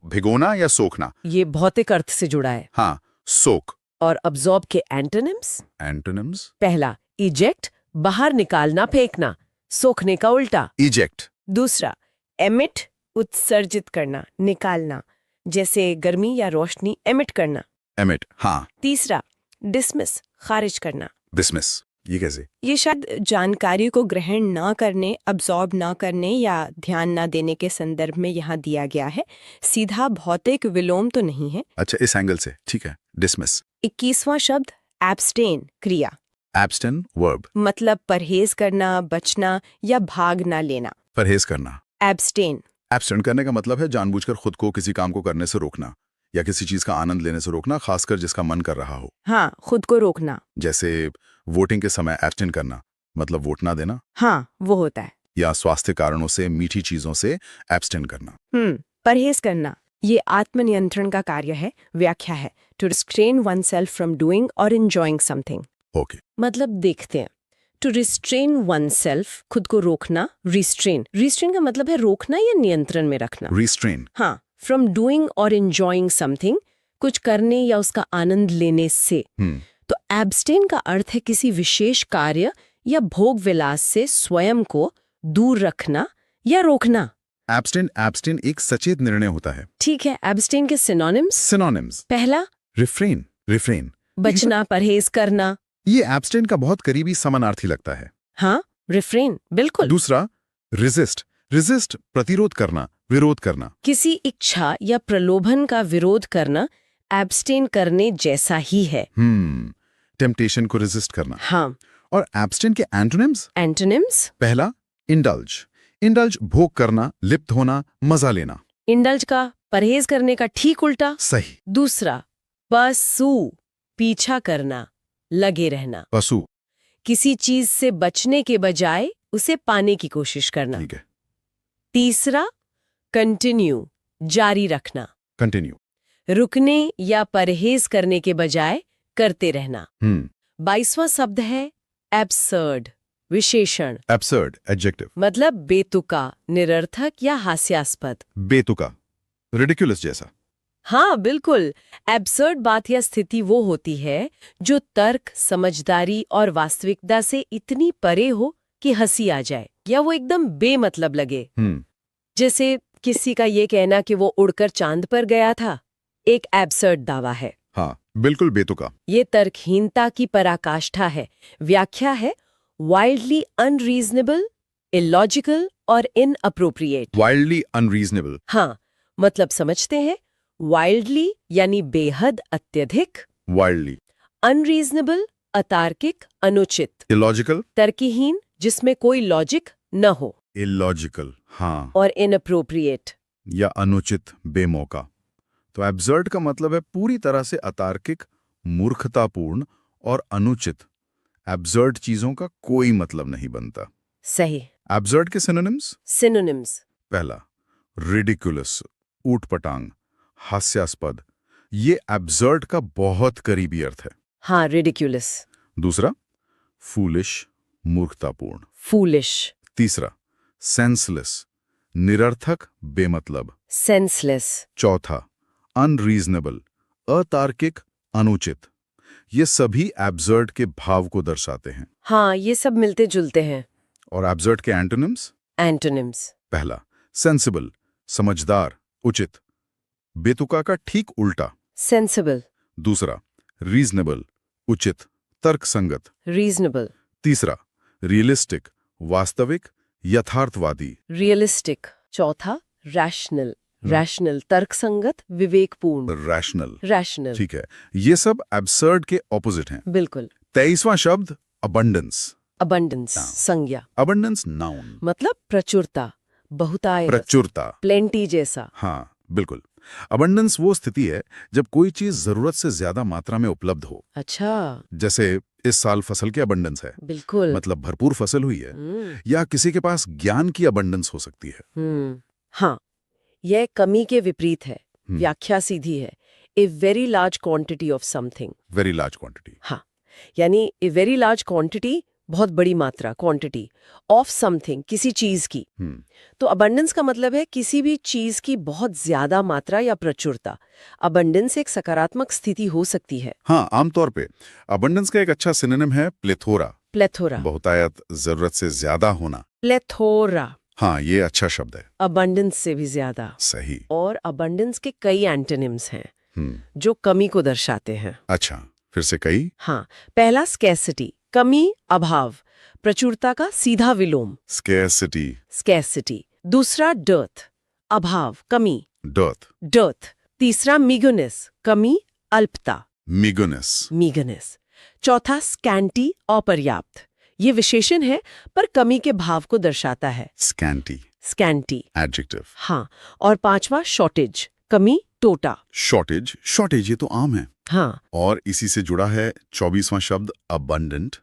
भिगोना या सोखना। ये भौतिक अर्थ से जुड़ा है। हाँ, सोक। और अब्सॉर्ब के एंटोनिम्स। एंटोनिम्स। पहला, इजेक्ट, बाहर निकालना, फेंकना, सोखने का उल्टा, इजेक्ट। दूसरा, एमिट, उत्सर्जित करना, निकालना, जैसे गर्मी या रोशनी एमिट करना। एमिट, हाँ। तीसरा, डिसमिस, खारिज करना। डिसमिस, ये कैसे? ये शायद जानकारी को ग्रहण ना करने, अब्सॉर्ब ना करने या ध्यान ना देने के संदर्भ में यहाँ दिया गया है। सीधा भौतिक विलोम तो नहीं है। अच्छा, इस एंगल से, ठीक है। डिसमिस। 21वां शब्द, एब्स्टेन, क्रिया। Abstain, verb. मतलब परहेज करना, बचना या भाग ना लेना। परहेज करना। एब्स्टेन। एब्स्टेन करने का मतलब है जानबूझकर खुद को किसी काम को करने से रोकना या किसी चीज का आनंद लेने से रोकना, खासकर जिसका मन कर रहा हो। हाँ, खुद को रोकना। जैसे वोटिंग के समय एब्स्टेन करना, मतलब वोट ना देना। हाँ, वो होता है। या स्वास्थ्य कारणों से मीठी चीजों से एब्स्टेन करना। परहेज करना, ये आत्मनियंत्रण का कार्य है, व्याख्या है। To restrain oneself from doing or enjoying something. Okay. मतलब देखते हैं, टू रिस्ट्रेन वन सेल्फ, खुद को रोकना। रिस्ट्रेन का मतलब है रोकना या नियंत्रण में रखना। रिस्ट्रेन। हाँ, from doing or enjoying something, कुछ करने या उसका आनंद लेने से। तो एब्स्टेन का अर्थ है किसी विशेष कार्य या भोग विलास से स्वयं को दूर रखना या रोकना। एब्स्टेन एक सचेत निर्णय होता है। ठीक है, एब्स्टेन के सिनोनिम्स। पहला, रिफ्रेन, बचना, परहेज करना। ये एब्स्टेन का बहुत करीबी समानार्थी लगता है। हाँ, रिफ्रेन, बिल्कुल। दूसरा, रेजिस्ट, प्रतिरोध करना, विरोध करना। किसी इच्छा या प्रलोभन का विरोध करना एब्स्टेन करने जैसा ही है। टेम्पटेशन को रेजिस्ट करना। हाँ। और एब्स्टेन के एंटोनिम्स? पहला, इंडल्ज, भोग करना, लिप्त होना, मजा लेना। इंडल्ज का परहेज करने का ठीक उल्टा। सही। दूसरा, पसू, पीछा करना, लगे रहना। पशु, किसी चीज से बचने के बजाय उसे पाने की कोशिश करना। ठीक है। तीसरा, कंटिन्यू, जारी रखना। कंटिन्यू, रुकने या परहेज करने के बजाय करते रहना। 22वां शब्द है एब्सर्ड, विशेषण। Absurd, adjective. मतलब बेतुका, निरर्थक या हास्यास्पद। बेतुका, रिडिकुलस जैसा। हाँ, बिल्कुल। एब्सर्ड बात या स्थिति वो होती है जो तर्क, समझदारी और वास्तविकता से इतनी परे हो कि हंसी आ जाए या वो एकदम बेमतलब लगे। जैसे किसी का ये कहना कि वो उड़कर चांद पर गया था, एक एब्सर्ड दावा है। हाँ, बिल्कुल बेतुका। ये तर्कहीनता की पराकाष्ठा है। व्याख्या है वाइल्डली अनरीजनेबल, इलॉजिकल और इनअप्रोप्रिएट। Wildly unreasonable. हाँ, मतलब समझते हैं, वाइल्डली यानी बेहद, अत्यधिक। वाइल्डली। अनरीजनेबल, अतार्किक, अनुचित। इलॉजिकल, तर्कहीन, जिसमें कोई लॉजिक न हो। इलॉजिकल, हाँ। और इनअप्रोप्रिएट या अनुचित, बेमौका। तो एब्सर्ड का मतलब है पूरी तरह से अतार्किक, मूर्खतापूर्ण और अनुचित। एब्सर्ड चीजों का कोई मतलब नहीं बनता। सही। एब्सर्ड के सिनोनिम्स? पहला, रिडिकुलस, ऊटपटांग, हास्यास्पद। ये एब्सर्ड का बहुत करीबी अर्थ है। हाँ, रिडिकुलस। दूसरा, फूलिश, मूर्खतापूर्ण। फूलिश। तीसरा, सेंसलेस, निरर्थक, बेमतलब। सेंसलेस। चौथा, अनरीजनेबल, अतार्किक, अनुचित। ये सभी एब्सर्ड के भाव को दर्शाते हैं। हाँ, ये सब मिलते जुलते हैं। और एब्सर्ड के एंटोनिम्स? पहला, सेंसिबल, समझदार, उचित, बेतुका का ठीक उल्टा। सेंसिबल। दूसरा, रीजनेबल, उचित, तर्कसंगत। रीजनेबल। तीसरा, रियलिस्टिक, वास्तविक, यथार्थवादी। रियलिस्टिक। चौथा, रैशनल, तर्कसंगत, विवेकपूर्ण। रैशनल। ठीक है, ये सब एब्सर्ड के ऑपोजिट हैं। बिल्कुल। 23वां शब्द, अबंडेंस। संज्ञा। Abundance, noun. मतलब प्रचुरता, बहुतायत, प्रचुरता, प्लेंटी जैसा। हाँ, बिल्कुल। अबंडेंस वो स्थिति है जब कोई चीज जरूरत से ज्यादा मात्रा में उपलब्ध हो। अच्छा। जैसे इस साल फसल की अबंडेंस है। बिल्कुल। मतलब भरपूर फसल हुई है। या किसी के पास ज्ञान की अबंडेंस हो सकती है। हाँ, यह कमी के विपरीत है। व्याख्या सीधी है, a very large quantity of something. Very large quantity. हाँ, यानी ए वेरी लार्ज क्वांटिटी, बहुत बड़ी मात्रा, क्वांटिटी ऑफ समथिंग, किसी चीज की। तो अबंडेंस का मतलब है किसी भी चीज की बहुत ज्यादा मात्रा या प्रचुरता। अबंडेंस एक सकारात्मक स्थिति हो सकती है। हाँ, आमतौर पे अबंडेंस का एक अच्छा सिनोनिम है प्लेथोरा। बहुतायत, जरूरत से ज्यादा होना। प्लेथोरा। हाँ, ये अच्छा शब्द है। अबंडेंस से भी ज्यादा। सही। और अबंडेंस के कई एंटोनिम्स हैं। जो कमी को दर्शाते हैं। अच्छा, फिर से कई। हाँ, पहला स्कैसिटी, कमी, अभाव, प्रचुरता का सीधा विलोम स्कैरसिटी, स्कैसिटी। दूसरा डर्थ, अभाव, कमी, डर्थ, डर्थ। तीसरा मीगोनेस, कमी, अल्पता, मीगोनेस, मीगनेस। चौथा स्कैंटी, अपर्याप्त। ये विशेषण है पर कमी के भाव को दर्शाता है, स्कैंटी, स्कैंटी। एडजेक्टिव। हाँ, और पांचवा शॉर्टेज, कमी, टोटा। शॉर्टेज, शॉर्टेज ये तो आम है। हाँ, और इसी से जुड़ा है 24वां शब्द अबंडेंट,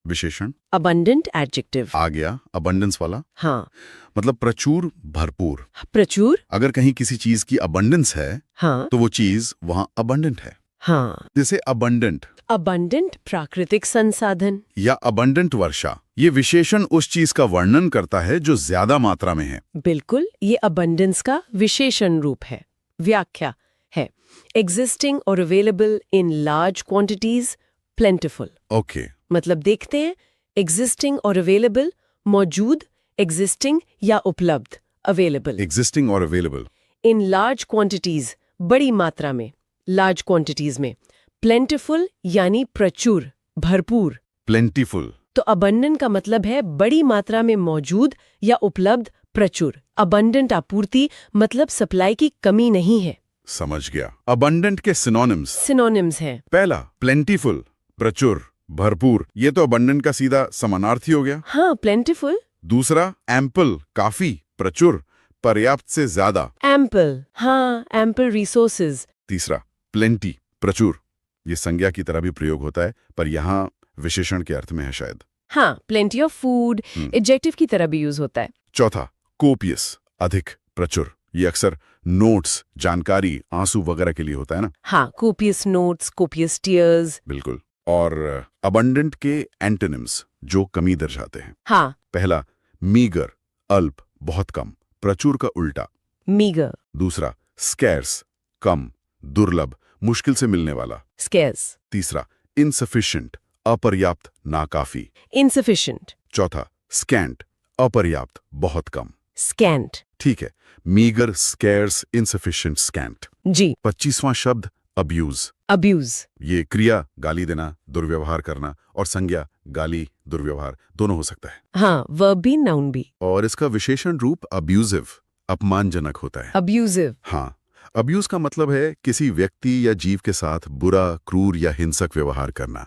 विशेषण। Abundant adjective. आ गया अबंडेंस वाला, हाँ, मतलब प्रचुर, भरपूर। प्रचुर। अगर कहीं किसी चीज की अबंडेंस है हाँ, तो वो चीज वहां अबंडेंट है। हाँ। जैसे अबंडेंट अबंडेंट प्राकृतिक संसाधन। या अबंडेंट वर्षा, ये विशेषण उस चीज का वर्णन करता है जो ज्यादा मात्रा में है। बिल्कुल, ये अबंडेंस का विशेषण रूप है। व्याख्या है एग्जिस्टिंग और available in large quantities, प्लेंटिफुल। Okay, मतलब देखते हैं, एग्जिस्टिंग और अवेलेबल, मौजूद, एग्जिस्टिंग या उपलब्ध, अवेलेबल। एग्जिस्टिंग और अवेलेबल। इन लार्ज क्वांटिटीज, बड़ी मात्रा में, लार्ज क्वांटिटीज में। प्लेंटिफुल यानी प्रचुर, भरपूर। प्लेंटीफुल। तो अबंडेंट का मतलब है बड़ी मात्रा में मौजूद या उपलब्ध, प्रचुर। अबंडेंट आपूर्ति मतलब सप्लाई की कमी नहीं है। समझ गया। अबंडेंट के सिनोनिम्स। सिनोनिम्स हैं। पहला प्लेंटीफुल, प्रचुर, भरपूर, ये तो अबंडेंट का सीधा समानार्थी हो गया। हाँ, प्लेंटिफुल। दूसरा एम्पल, काफी, प्रचुर, पर्याप्त से ज्यादा। एम्पल, हाँ, एम्पल रिसोर्सेज। तीसरा प्लेंटी, प्रचुर, ये संज्ञा की तरह भी प्रयोग होता है पर यहाँ विशेषण के अर्थ में है शायद। हाँ, प्लेंटी ऑफ फूड, एडजेक्टिव की तरह भी यूज होता है। चौथा कोपियस, अधिक, प्रचुर, ये अक्सर नोट्स, जानकारी, आंसू वगैरह के लिए होता है ना। हाँ, कोपियस नोट्स, कोपियस टीयर्स। बिल्कुल। और अबंडेंट के एंटोनिम्स जो कमी दर्शाते हैं। हाँ, पहला मीगर, अल्प, बहुत कम, प्रचुर का उल्टा। मीगर, दूसरा स्कैर्स, कम, दुर्लभ, मुश्किल से मिलने वाला। स्केर्स, तीसरा इनसफिशिएंट, अपर्याप्त, नाकाफी। इनसफिशिएंट, चौथा स्कैंट, अपर्याप्त, बहुत कम। स्कैंट। ठीक है, मीगर, स्कैर्स, इनसफिशिएंट, स्कैंट। जी, 25वां शब्द अब्यूज। अब्यूज। ये क्रिया गाली देना, दुर्व्यवहार करना, और संज्ञा गाली, दुर्व्यवहार दोनों हो सकता है। हाँ, वर्ब भी, नाउन भी। और इसका विशेषण रूप अब्यूजिव, अपमानजनक होता है। अब्यूजिव। हाँ, अब्यूज का मतलब है किसी व्यक्ति या जीव के साथ बुरा, क्रूर या हिंसक व्यवहार करना,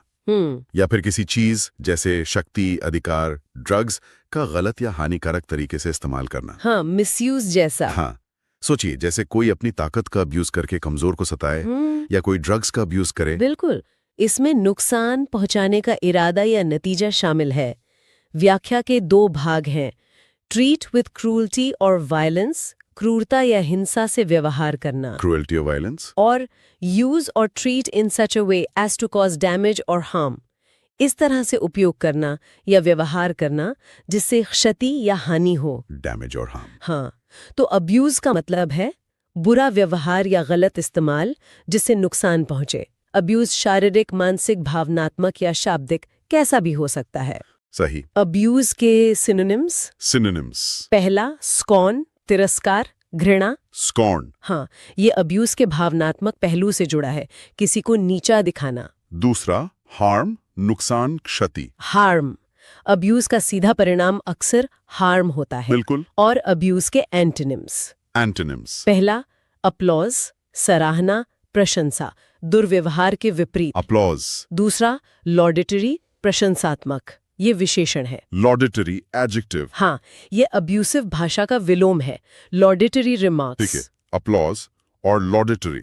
या फिर किसी चीज जैसे शक्ति, अधिकार, ड्रग्स का गलत या हानिकारक तरीके से इस्तेमाल करना। हाँ, मिसयूज जैसा। हाँ, सोचिए जैसे कोई अपनी ताकत का अब्यूज करके कमजोर को सताए, या कोई ड्रग्स का अब्यूज करे। बिल्कुल, इसमें नुकसान पहुंचाने का इरादा या नतीजा शामिल है। व्याख्या के दो भाग हैं, ट्रीट विथ क्रूरटी और वायलेंस, क्रूरता या हिंसा से व्यवहार करना, क्रूएल्टी और violence, or use or treat in such a way as to cause damage or harm, इस तरह से उपयोग करना या व्यवहार करना जिससे क्षति या हानि हो, डैमेज और हार्म। हाँ, तो अब्यूज का मतलब है बुरा व्यवहार या गलत इस्तेमाल जिससे नुकसान पहुंचे। अब्यूज शारीरिक, मानसिक, भावनात्मक या शाब्दिक कैसा भी हो सकता है। सही। अब्यूज के सिनोनिम्स। सिनोनिम्स। पहला स्कॉर्न, तिरस्कार, घृणा। स्कॉर्न। हाँ, ये अब्यूज के भावनात्मक पहलू से जुड़ा है, किसी को नीचा दिखाना। दूसरा हार्म, नुकसान, क्षति। हार्म, अब्यूज का सीधा परिणाम अक्सर हार्म होता है। बिल्कुल। और अब्यूज के एंटोनिम्स। एंटोनिम्स। पहला अपलॉज, सराहना, प्रशंसा, दुर्व्यवहार के विपरीत। अपलॉज। दूसरा लॉडेटरी, प्रशंसात्मक, ये विशेषण है। लॉडेटरी, एडजेक्टिव। हाँ, ये अब्यूसिव भाषा का विलोम है, लॉडेटरी रिमार्क्स। ठीक है, अपलॉज और लॉडेटरी।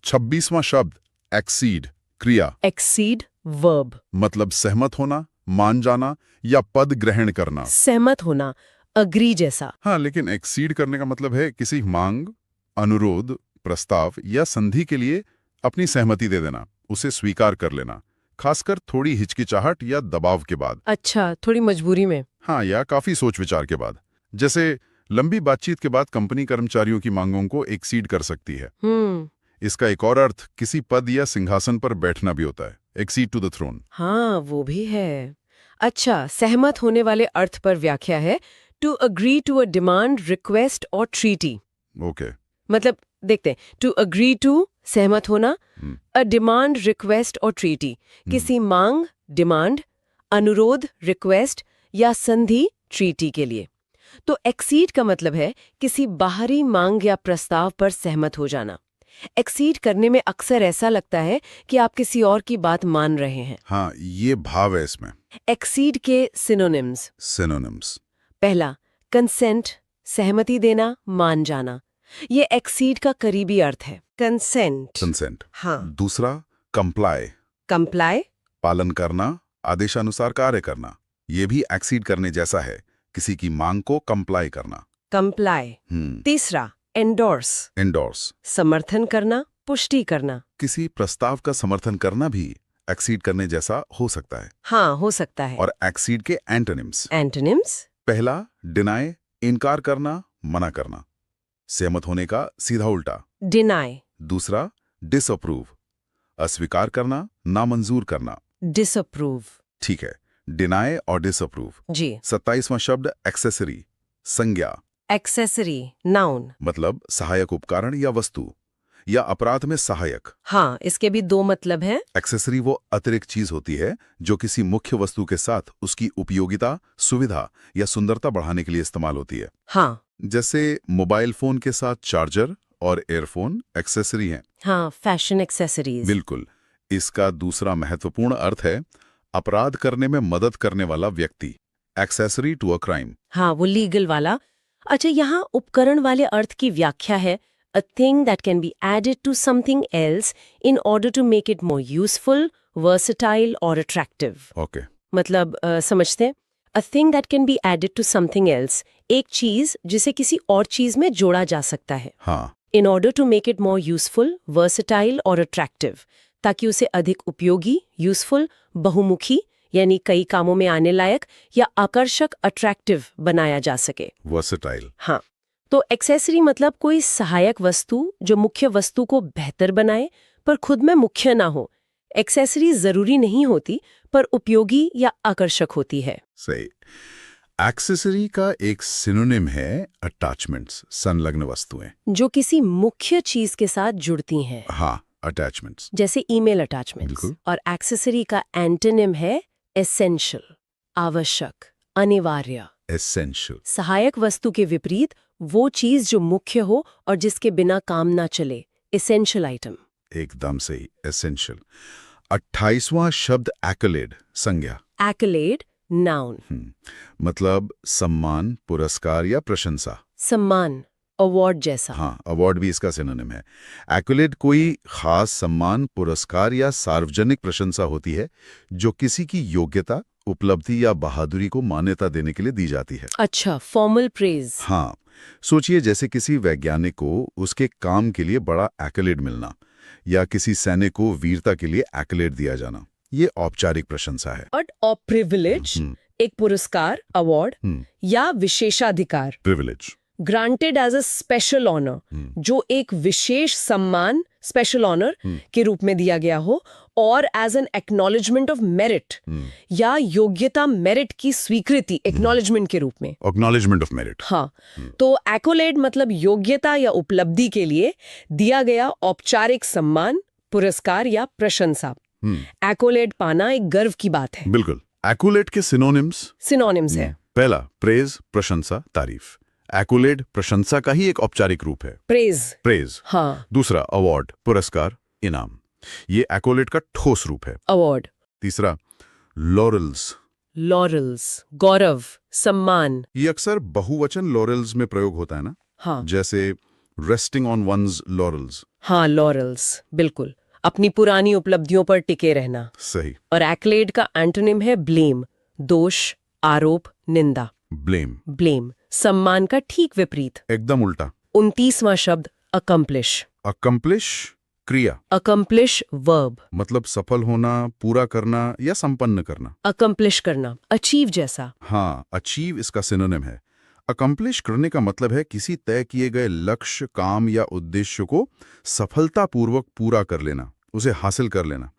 26वां शब्द एक्सीड, क्रिया। एक्सीड, वर्ब, मतलब सहमत होना, मान जाना या पद ग्रहण करना। सहमत होना, अग्री जैसा। हाँ, लेकिन एक्सीड करने का मतलब है किसी मांग, अनुरोध, प्रस्ताव या संधि के लिए अपनी सहमति दे देना, उसे स्वीकार कर लेना, खासकर थोड़ी हिचकिचाहट या दबाव के बाद। अच्छा, थोड़ी मजबूरी में। हाँ, या काफी सोच विचार के बाद। जैसे लंबी बातचीत के बाद कंपनी कर्मचारियों की मांगों को एक्सीड कर सकती है। इसका एक और अर्थ किसी पद या सिंहासन पर बैठना भी होता है, एक्सीड टू द थ्रोन। हाँ, वो भी है। अच्छा, सहमत होने वाले अर्थ पर व्याख्या है to agree to a demand, request or treaty. Okay. मतलब देखते हैं। टू अग्री टू, सहमत होना। A demand, request or treaty, किसी मांग, डिमांड, अनुरोध, रिक्वेस्ट या संधि, ट्रीटी के लिए। तो एक्सीड का मतलब है किसी बाहरी मांग या प्रस्ताव पर सहमत हो जाना। एक्सीड करने में अक्सर ऐसा लगता है कि आप किसी और की बात मान रहे हैं। हाँ, ये भाव है इसमें। एक्सीड के सिनोनिम्स। सिनोनिम्स। पहला, कंसेंट, सहमति देना, मान जाना। ये एक्सीड का करीबी अर्थ है। कंसेंट। कंसेंट। हाँ। दूसरा, कंप्लाई, कंप्लाई। पालन करना, आदेशानुसार कार्य करना। ये भी एक्सीड करने जैसा है, किसी की मांग को कंप्लाई करना। कंप्लाई। तीसरा, एंडोर्स, एंडोर्स, समर्थन करना, पुष्टि करना। किसी प्रस्ताव का समर्थन करना भी एक्सीड करने जैसा हो सकता है। हाँ, हो सकता है। और एक्सीड के एंटोनिम्स। एंटोनिम्स। पहला, डिनाई, इनकार करना, मना करना, सहमत होने का सीधा उल्टा। डिनाई। दूसरा, डिसअप्रूव, अस्वीकार करना, नामंजूर करना। डिसअप्रूव। ठीक है, डिनाई और डिसअप्रूव। जी। 27वां शब्द, एक्सेसरी, संज्ञा, एक्सेसरी, नाउन, मतलब सहायक उपकरण या वस्तु, या अपराध में सहायक। हाँ, इसके भी दो मतलब हैं। एक्सेसरी वो अतिरिक्त चीज होती है जो किसी मुख्य वस्तु के साथ उसकी उपयोगिता, सुविधा या सुंदरता बढ़ाने के लिए इस्तेमाल होती है। हाँ। जैसे मोबाइल फोन के साथ चार्जर और एयरफोन एक्सेसरी हैं। हाँ, फैशन एक्सेसरीज। बिल्कुल। इसका दूसरा महत्वपूर्ण अर्थ है अपराध करने में मदद करने वाला व्यक्ति, एक्सेसरी टू अ क्राइम। हाँ, वो लीगल वाला। अच्छा, यहाँ उपकरण वाले अर्थ की व्याख्या है a thing that can be added to something else in order to make it more useful, versatile or attractive. Okay. मतलब समझते हैं, a thing that can be added to something else, एक चीज जिसे किसी और चीज में जोड़ा जा सकता है। हाँ। In order to make it more useful, versatile or attractive, ताकि उसे अधिक उपयोगी, यूजफुल, बहुमुखी यानी कई कामों में आने लायक या आकर्षक, अट्रैक्टिव बनाया जा सके। वर्सेटाइल। हाँ, तो एक्सेसरी मतलब कोई सहायक वस्तु जो मुख्य वस्तु को बेहतर बनाए पर खुद में मुख्य ना हो। एक्सेसरी जरूरी नहीं होती पर उपयोगी या आकर्षक होती है। सही। एक्सेसरी का एक सिनोनिम है अटैचमेंट्स, संलग्न वस्तुएं जो किसी मुख्य चीज के साथ जुड़ती हैं। हाँ, अटैचमेंट्स। जैसे ईमेल अटैचमेंट्स। और एक्सेसरी का एंटोनिम है एसेंशियल, आवश्यक, अनिवार्य। एसेंशियल। सहायक वस्तु के विपरीत वो चीज जो मुख्य हो और जिसके बिना काम ना चले, एसेंशियल आइटम। एकदम सही, एसेंशियल। 28वां शब्द एक्कलेड, संज्ञा। एक्कलेड, नाउन। मतलब सम्मान, पुरस्कार या प्रशंसा। सम्मान, अवार्ड जैसा। हाँ, अवार्ड भी इसका सिनोनिम है। एक्कलेड कोई खास सम्मान, पुरस्कार या सार्वजनिक प्रशंसा होती है जो किसी की योग्यता, उपलब्धि या बहादुरी को मान्यता देने के लिए दी जाती है। अच्छा, फॉर्मल प्रेज। हाँ, सोचिए जैसे किसी वैज्ञानिक को उसके काम के लिए बड़ा एक्कलेड मिलना या किसी सैनिक को वीरता के लिए एक्कलेड दिया जाना। ये औपचारिक प्रशंसा है। और प्रिविलेज, एक पुरस्कार, अवार्ड या विशेषाधिकार। Privilege. Granted as a special honour, जो एक विशेष सम्मान, स्पेशल ऑनर के रूप में दिया गया हो, or as an acknowledgement of merit, या योग्यता, मेरिट की स्वीकृति, एक्नॉलेजमेंट के रूप में। Acknowledgement of merit. हाँ, तो एक्कोलेड मतलब योग्यता या उपलब्धि के लिए दिया गया औपचारिक सम्मान, पुरस्कार या प्रशंसा। एक्कोलेड पाना एक गर्व की बात है। बिल्कुल। एक्कोलेड के सिनोनिम्स है। पहला, प्रेज, प्रशंसा, तारीफ। एक्कोलेड प्रशंसा का ही एक औपचारिक रूप है। प्रेज। हाँ। दूसरा, अवार्ड, पुरस्कार, इनाम। ये एक्कोलेड का ठोस रूप है। अवार्ड। तीसरा, लॉरेल्स, गौरव, सम्मान। ये अक्सर बहुवचन लॉरेल्स में प्रयोग होता है ना। हाँ। जैसे रेस्टिंग ऑन वन्स लॉरेल्स। हाँ, लॉरेल्स, बिल्कुल, अपनी पुरानी उपलब्धियों पर टिके रहना। सही। और एक्लेड का एंटोनिम है ब्लेम, दोष, आरोप, निंदा। ब्लेम सम्मान का ठीक विपरीत, एकदम उल्टा। 29वां शब्द अकम्प्लिश, क्रिया। अकम्प्लिश वर्ब, मतलब सफल होना, पूरा करना या संपन्न करना। अकम्प्लिश करना, अचीव जैसा। हाँ, अचीव इसका सिनोनिम है। अकम्प्लिश करने का मतलब है किसी तय किए गए लक्ष्य, काम या उद्देश्य को सफलतापूर्वक पूरा कर लेना, उसे हासिल कर लेना।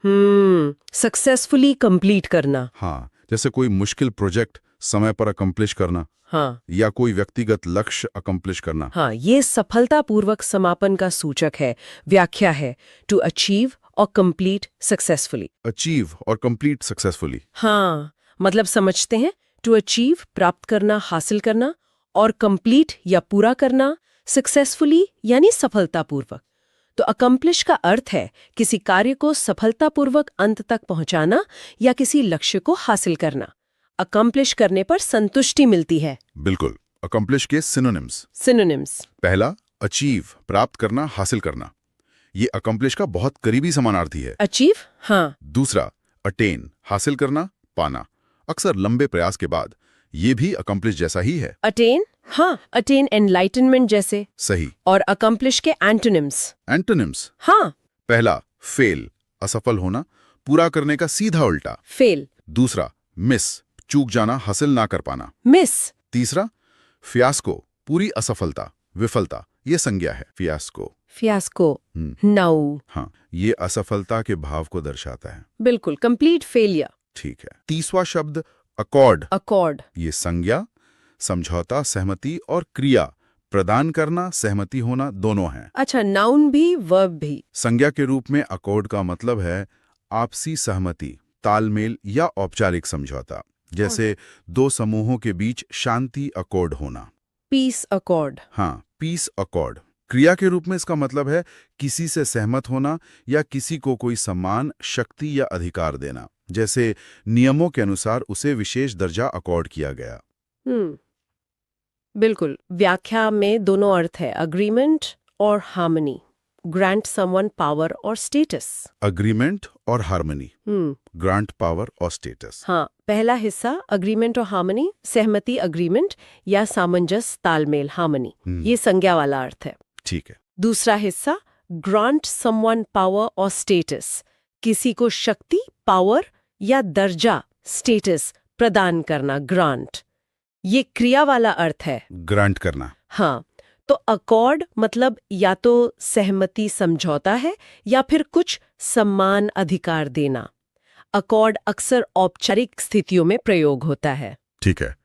सक्सेसफुली कंप्लीट करना। हाँ, जैसे कोई मुश्किल प्रोजेक्ट समय पर अकम्प्लिश करना। हाँ या कोई व्यक्तिगत लक्ष्य अकम्प्लिश करना। हाँ, ये सफलतापूर्वक समापन का सूचक है, व्याख्या है, टू अचीव और कंप्लीट सक्सेसफुली। अचीव और कंप्लीट सक्सेसफुली। हाँ, मतलब समझते हैं, टू अचीव प्राप्त करना, हासिल करना, और कंप्लीट या पूरा करना, सक्सेसफुली यानी सफलतापूर्वक। तो अकम्प्लिश का अर्थ है किसी कार्य को सफलतापूर्वक अंत तक पहुंचाना या किसी लक्ष्य को हासिल करना। अकम्प्लिश करने पर संतुष्टि मिलती है। बिल्कुल। अकम्प्लिश के सिनोनिम्स। सिनोनिम्स। पहला, अचीव, प्राप्त करना, हासिल करना। ये अकम्प्लिश का बहुत करीबी समानार्थी है। अचीव, हाँ। दूसरा, अटेन, हासिल करना, पाना। अक्सर लंबे प्रयास के बाद। ये भी अकम्प्लिश जैसा ही है। अटेन, हाँ, अटेन एनलाइटनमेंट जैसे। सही। और अकम्प्लिश के एंटोनिम्स। एंटोनिम्स। हाँ। पहला, फेल, असफल होना, पूरा करने का सीधा उल्टा। फेल। दूसरा, मिस, चूक जाना, हासिल ना कर पाना। मिस। तीसरा, फियास्को, पूरी असफलता, विफलता। ये संज्ञा है, फियास्को। Fiasco, now. हाँ, ये असफलता के भाव को दर्शाता है। बिल्कुल, कंप्लीट फेलियर। ठीक है। तीसरा शब्द, अकॉर्ड। अकॉर्ड। ये संज्ञा, समझौता, सहमति और क्रिया, प्रदान करना, सहमति होना दोनों हैं। अच्छा, नाउन भी, वर्ब भी। संज्ञा के रूप में अकॉर्ड का मतलब है आपसी सहमति, तालमेल या औपचारिक समझौता। जैसे दो समूहों के बीच शांति अकॉर्ड होना। Peace accord. हाँ, पीस अकॉर्ड। क्रिया के रूप में इसका मतलब है किसी से सहमत होना या किसी को कोई सम्मान, शक्ति या अधिकार देना। जैसे नियमों के अनुसार उसे विशेष दर्जा अकॉर्ड किया गया। बिल्कुल। व्याख्या में दोनों अर्थ है, अग्रीमेंट और हार्मनी। ग्रांट समवन पावर और स्टेटस। अग्रीमेंट और हार्मनी, ग्रांट पावर और स्टेटस। हाँ, पहला हिस्सा अग्रीमेंट और हार्मनी, सहमति अग्रीमेंट या सामंजस्य तालमेल हार्मनी, ये संज्ञा वाला अर्थ है। ठीक है। दूसरा हिस्सा ग्रांट समवन पावर और स्टेटस, किसी को शक्ति, पावर या दर्जा, स्टेटस प्रदान करना, ग्रांट। ये क्रिया वाला अर्थ है, ग्रांट करना। हाँ, तो अकॉर्ड मतलब या तो सहमति समझौता है या फिर कुछ सम्मान अधिकार देना। अकॉर्ड अक्सर औपचारिक स्थितियों में प्रयोग होता है। ठीक है।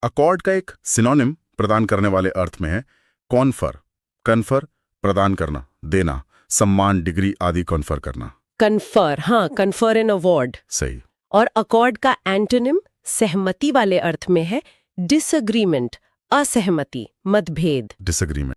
अकॉर्ड का एक सिनोनिम प्रदान करने वाले अर्थ में है कॉन्फर। कन्फर, प्रदान करना, देना, सम्मान, डिग्री आदि कॉन्फर करना। कन्फर, हाँ, कन्फर एन अवार्ड। सही। और अकॉर्ड का एंटोनिम सहमति वाले अर्थ में है डिसएग्रीमेंट, असहमति, मतभेद। डिसएग्रीमेंट।